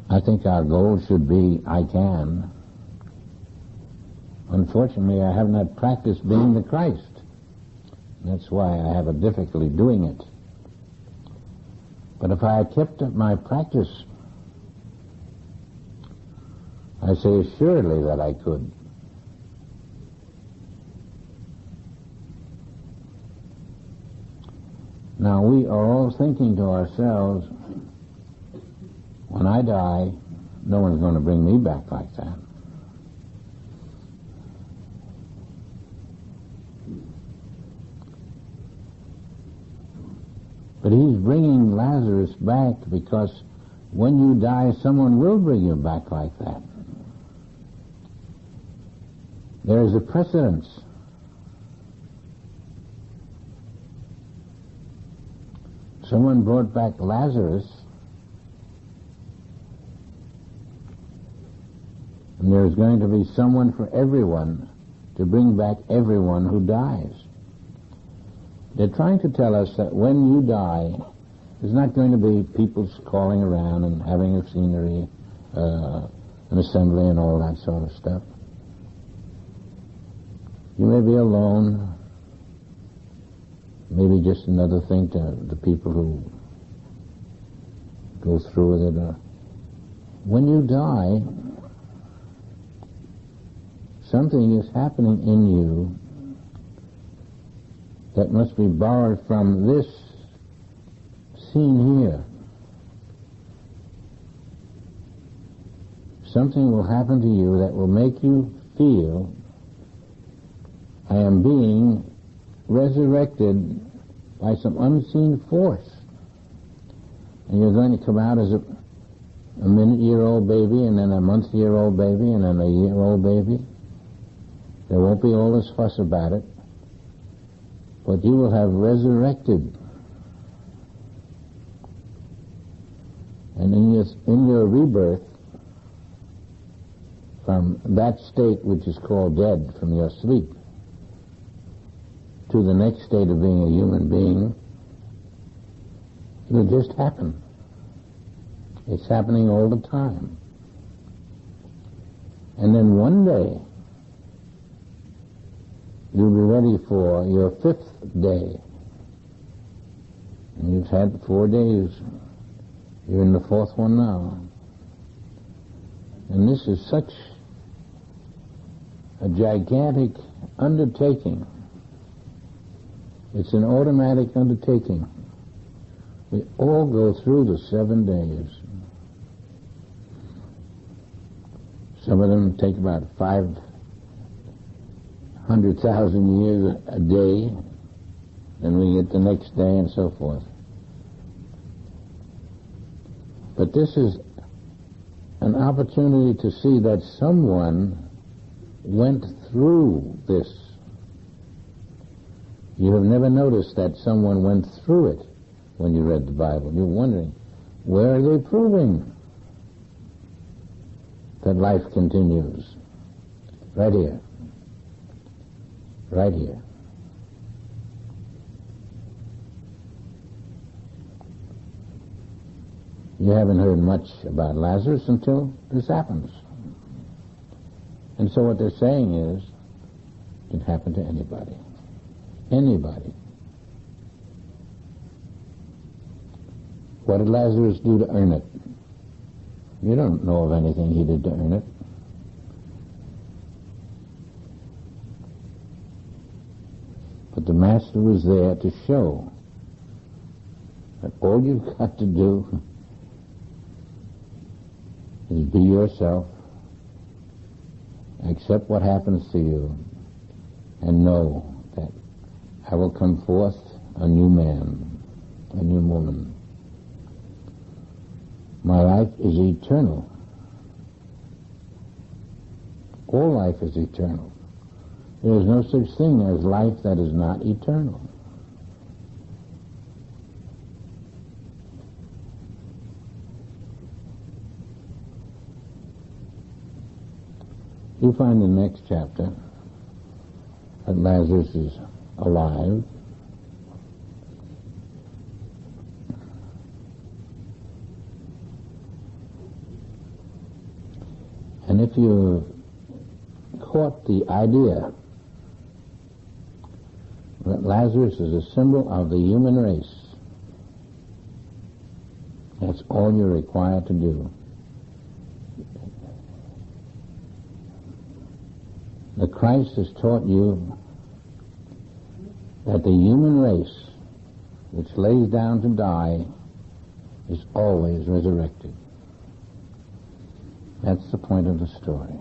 I think our goal should be, I can. Unfortunately, I have not practiced being the Christ. That's why I have a difficulty doing it. But if I had kept up my practice, I say assuredly that I could. Now we are all thinking to ourselves, when I die, no one's going to bring me back like that. But he's bringing Lazarus back because when you die, someone will bring you back like that. There is a precedence. Someone brought back Lazarus, and there's going to be someone for everyone to bring back everyone who dies. They're trying to tell us that when you die, there's not going to be people calling around and having a scenery, an assembly and all that sort of stuff. You may be alone, maybe just another thing to the people who go through with it. When you die, something is happening in you that must be borrowed from this scene here. Something will happen to you that will make you feel, I am being resurrected by some unseen force. And you're going to come out as a minute-year-old baby, and then a month-year-old baby, and then a year-old baby. There won't be all this fuss about it. But you will have resurrected. And in your rebirth, from that state which is called dead, from your sleep, to the next state of being a human being, it'll just happen. It's happening all the time. And then one day, you'll be ready for your 5th day. And you've had 4 days. You're in the 4th one now. And this is such a gigantic undertaking. It's an automatic undertaking. We all go through the 7 days. Some of them take about 500,000 years a day. Then we get the next day and so forth. But this is an opportunity to see that someone went through this. You have never noticed that someone went through it when you read the Bible. You're wondering, where are they proving that life continues? Right here. Right here. You haven't heard much about Lazarus until this happens. And so what they're saying is, it can happen to anybody. Anybody. What did Lazarus do to earn it? You don't know of anything he did to earn it. But the Master was there to show that all you've got to do is be yourself, accept what happens to you, and know that I will come forth a new man, a new woman. My life is eternal. All life is eternal. There is no such thing as life that is not eternal. You find in the next chapter that Lazarus is alive. And if you caught the idea that Lazarus is a symbol of the human race, that's all you're required to do. The Christ has taught you that the human race, which lays down to die, is always resurrected. That's the point of the story.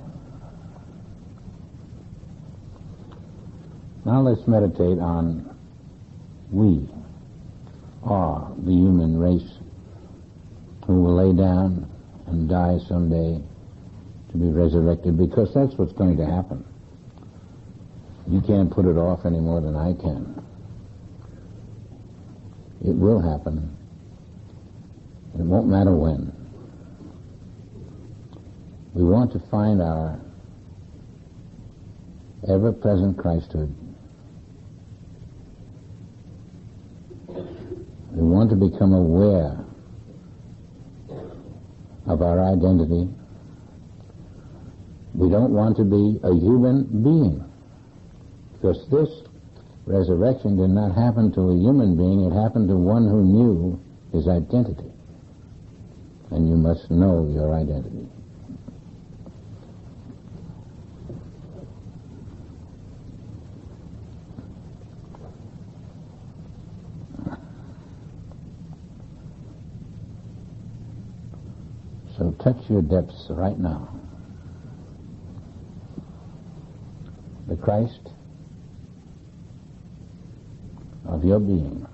Now let's meditate on we are the human race who will lay down and die someday to be resurrected, because that's what's going to happen. You can't put it off any more than I can. It will happen. It won't matter when. We want to find our ever-present Christhood. We want to become aware of our identity. We don't want to be a human being, because this resurrection did not happen to a human being. It happened to one who knew his identity. And you must know your identity. So touch your depths right now. The Christ of your being.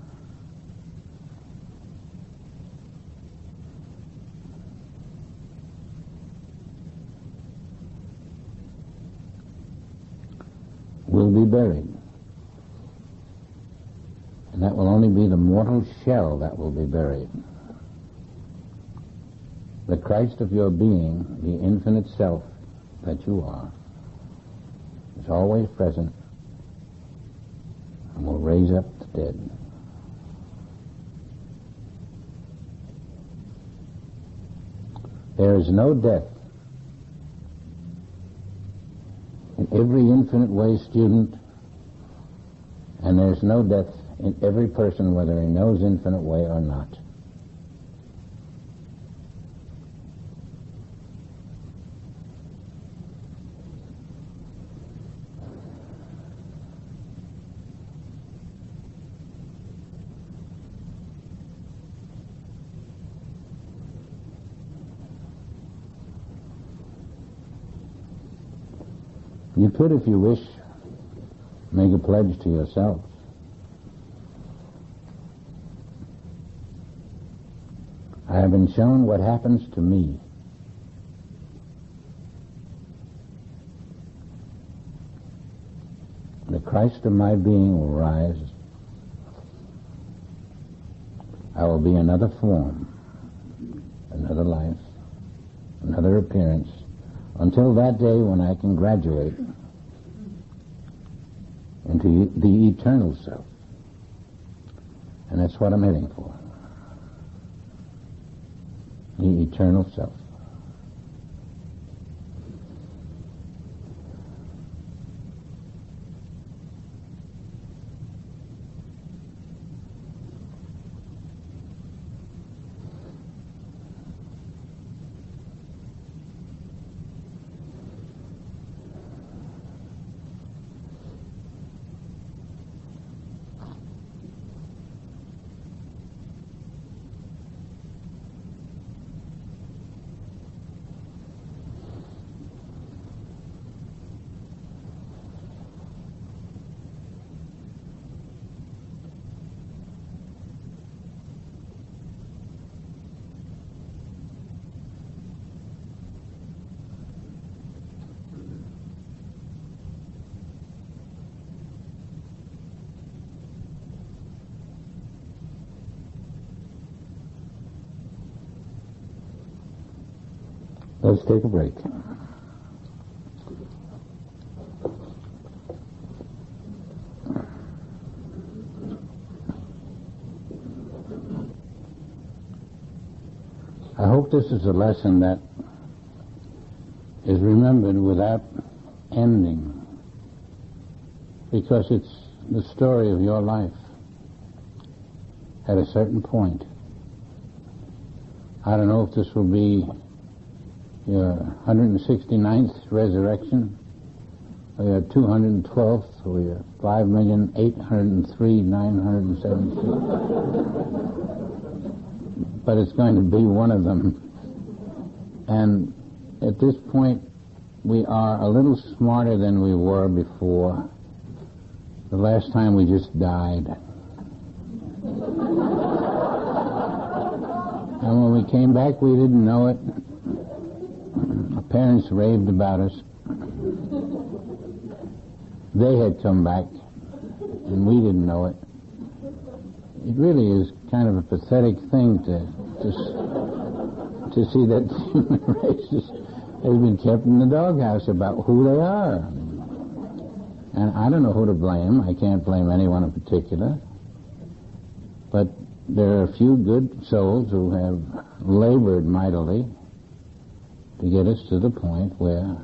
Will be buried. And that will only be the mortal shell that will be buried. The Christ of your being, the infinite self that you are, is always present and will raise up the dead. There is no death in every infinite way student, and there's no death in every person, whether he knows infinite way or not. You could, if you wish, make a pledge to yourself. I have been shown what happens to me. The Christ of my being will rise. I will be another form, another life, another appearance, until that day when I can graduate into the eternal self. And that's what I'm heading for. The eternal self. Let's take a break. I hope this is a lesson that is remembered without ending, because it's the story of your life at a certain point. I don't know if this will be your 169th resurrection, or your 212th, or your 5,803,976. But it's going to be one of them. And at this point, we are a little smarter than we were before. The last time we just died. And when we came back, we didn't know it. Our parents raved about us. They had come back, and we didn't know it. It really is kind of a pathetic thing to see that the human race has been kept in the doghouse about who they are. And I don't know who to blame. I can't blame anyone in particular. But there are a few good souls who have labored mightily to get us to the point where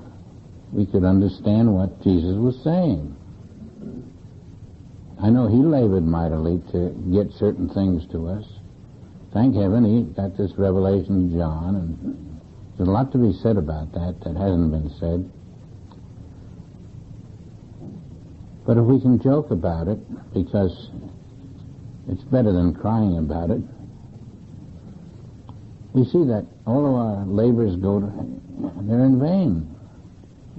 we could understand what Jesus was saying. I know he labored mightily to get certain things to us. Thank heaven he got this revelation of John, and there's a lot to be said about that hasn't been said. But if we can joke about it, because it's better than crying about it, we see that all of our labors they're in vain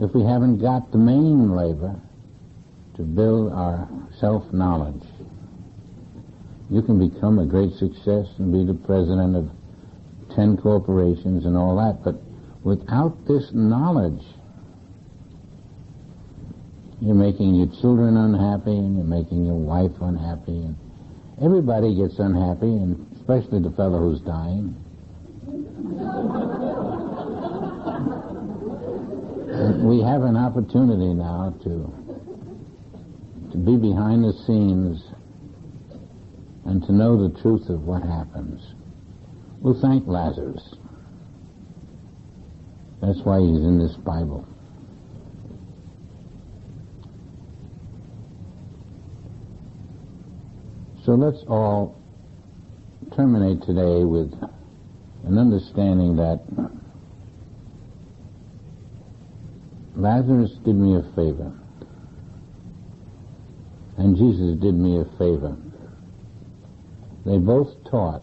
if we haven't got the main labor to build our self-knowledge. You can become a great success and be the president of 10 corporations and all that, but without this knowledge, you're making your children unhappy, and you're making your wife unhappy, and everybody gets unhappy, and especially the fellow who's dying. And we have an opportunity now to be behind the scenes and to know the truth of what happens. We'll thank Lazarus. That's why he's in this Bible. So let's all terminate today with an understanding that Lazarus did me a favor, and Jesus did me a favor. They both taught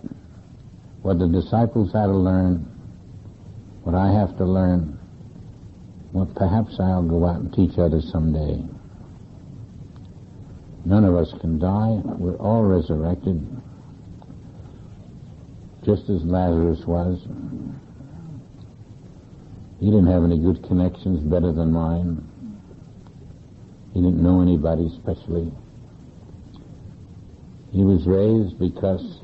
what the disciples had to learn, what I have to learn, what perhaps I'll go out and teach others someday. None of us can die. We're all resurrected, just as Lazarus was. He didn't have any good connections better than mine. He didn't know anybody especially. He was raised because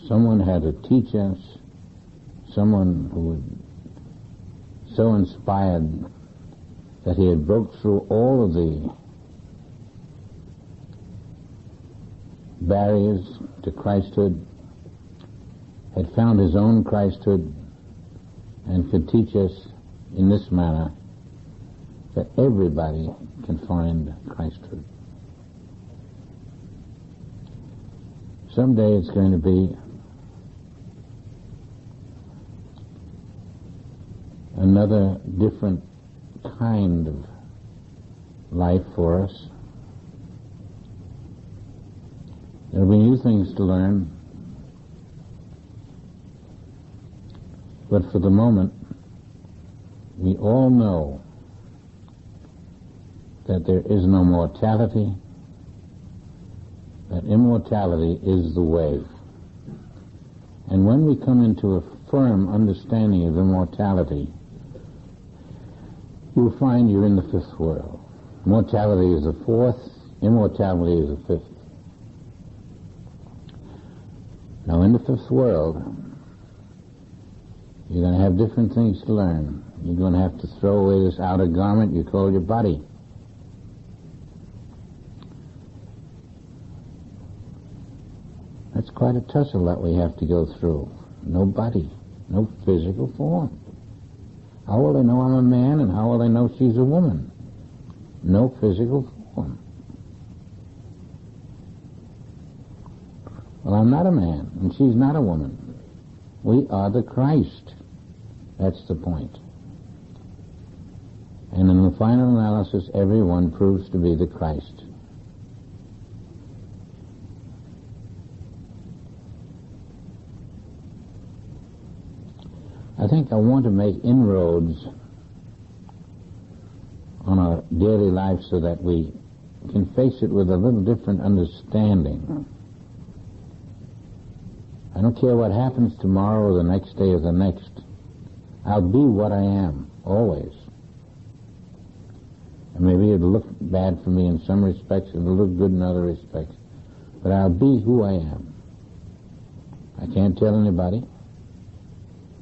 someone had to teach us, someone who was so inspired that he had broke through all of the barriers to Christhood, had found his own Christhood, and could teach us in this manner that everybody can find Christhood. Someday it's going to be another different kind of life for us. There'll be new things to learn, but for the moment, we all know that there is no mortality, that immortality is the way. And when we come into a firm understanding of immortality, you'll find you're in the fifth world. Mortality is the fourth, immortality is the fifth. Now, in the fifth world, you're going to have different things to learn. You're going to have to throw away this outer garment you call your body. That's quite a tussle that we have to go through. No body, no physical form. How will they know I'm a man, and how will they know she's a woman? No physical form. Well, I'm not a man, and she's not a woman. We are the Christ. That's the point. And in the final analysis, everyone proves to be the Christ. I think I want to make inroads on our daily life so that we can face it with a little different understanding. I don't care what happens tomorrow or the next day or the next. I'll be what I am, always. And maybe it'll look bad for me in some respects, and it'll look good in other respects. But I'll be who I am. I can't tell anybody,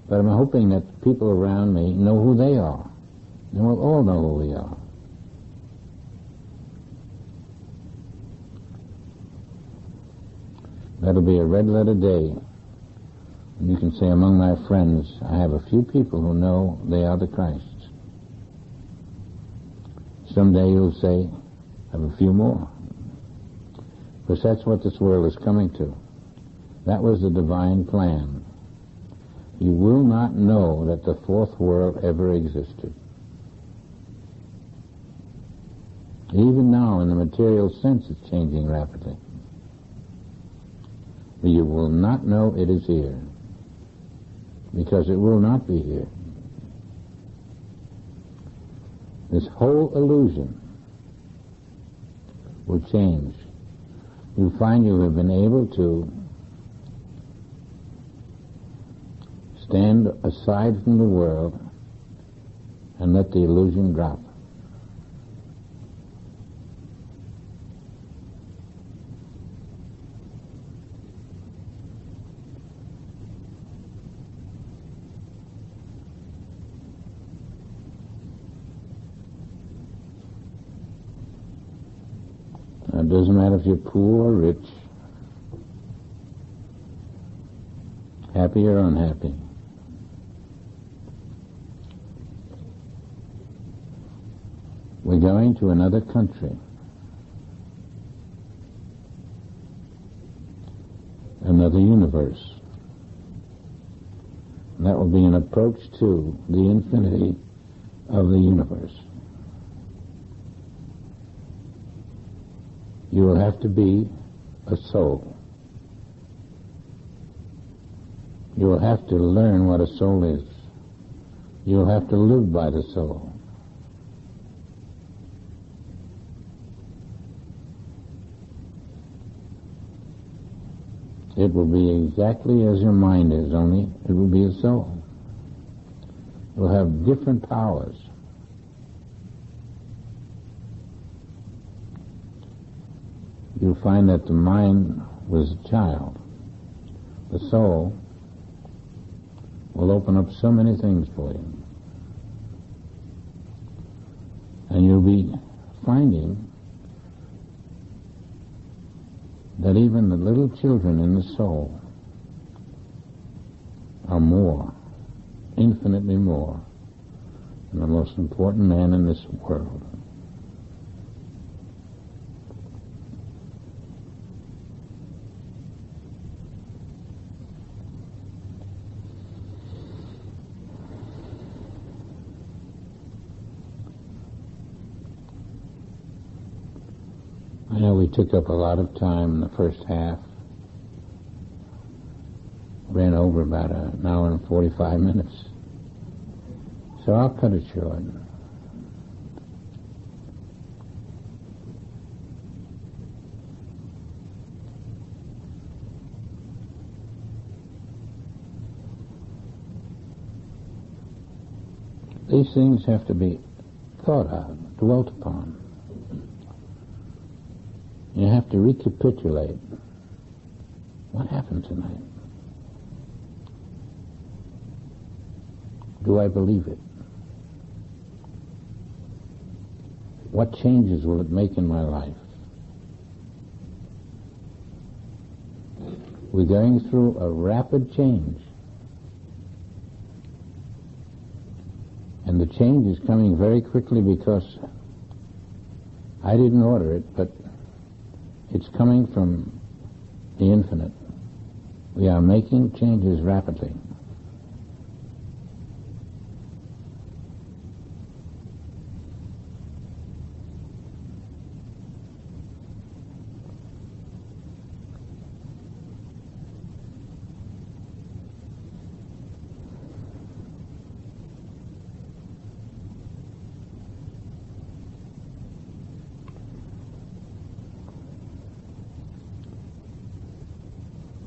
but I'm hoping that the people around me know who they are. And we'll all know who we are. That'll be a red-letter day. And you can say, among my friends, I have a few people who know they are the Christ. Someday you'll say, I have a few more. Because that's what this world is coming to. That was the divine plan. You will not know that the fourth world ever existed. Even now, in the material sense, it's changing rapidly. But you will not know it is here, because it will not be here. This whole illusion will change. you find you have been able to stand aside from the world and let the illusion drop. It doesn't matter if you're poor or rich, happy or unhappy. We're going to another country, another universe. And that will be an approach to the infinity of the universe. You will have to be a soul. You will have to learn what a soul is. You will have to live by the soul. It will be exactly as your mind is, only it will be a soul. It will have different powers. You'll find that the mind was a child. The soul will open up so many things for you. And you'll be finding that even the little children in the soul are more, infinitely more, than the most important man in this world. I know we took up a lot of time in the first half. Ran over about an hour and 45 minutes. So I'll cut it short. These things have to be thought of, dwelt upon. You have to recapitulate what happened tonight. Do I believe it? What changes will it make in my life? We're going through a rapid change. And the change is coming very quickly because I didn't order it, but it's coming from the infinite. We are making changes rapidly.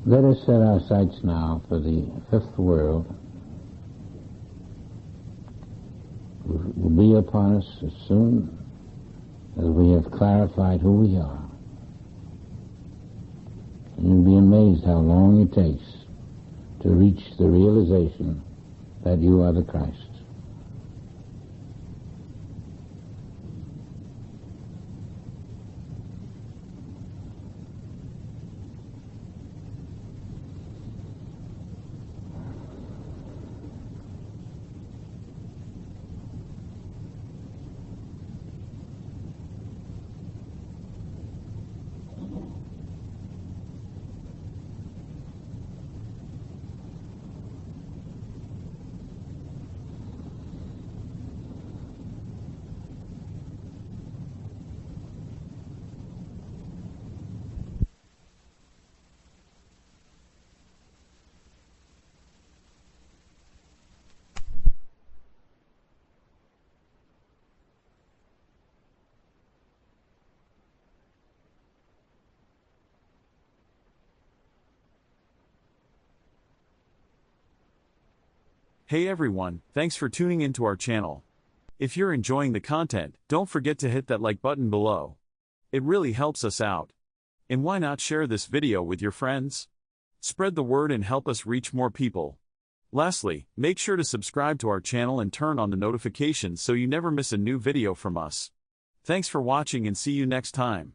Let us set our sights now for the fifth world. It will be upon us as soon as we have clarified who we are. And you'll be amazed how long it takes to reach the realization that you are the Christ. Hey everyone, thanks for tuning into our channel. If you're enjoying the content, don't forget to hit that like button below. It really helps us out. And why not share this video with your friends? Spread the word and help us reach more people. Lastly, make sure to subscribe to our channel and turn on the notifications so you never miss a new video from us. Thanks for watching and see you next time.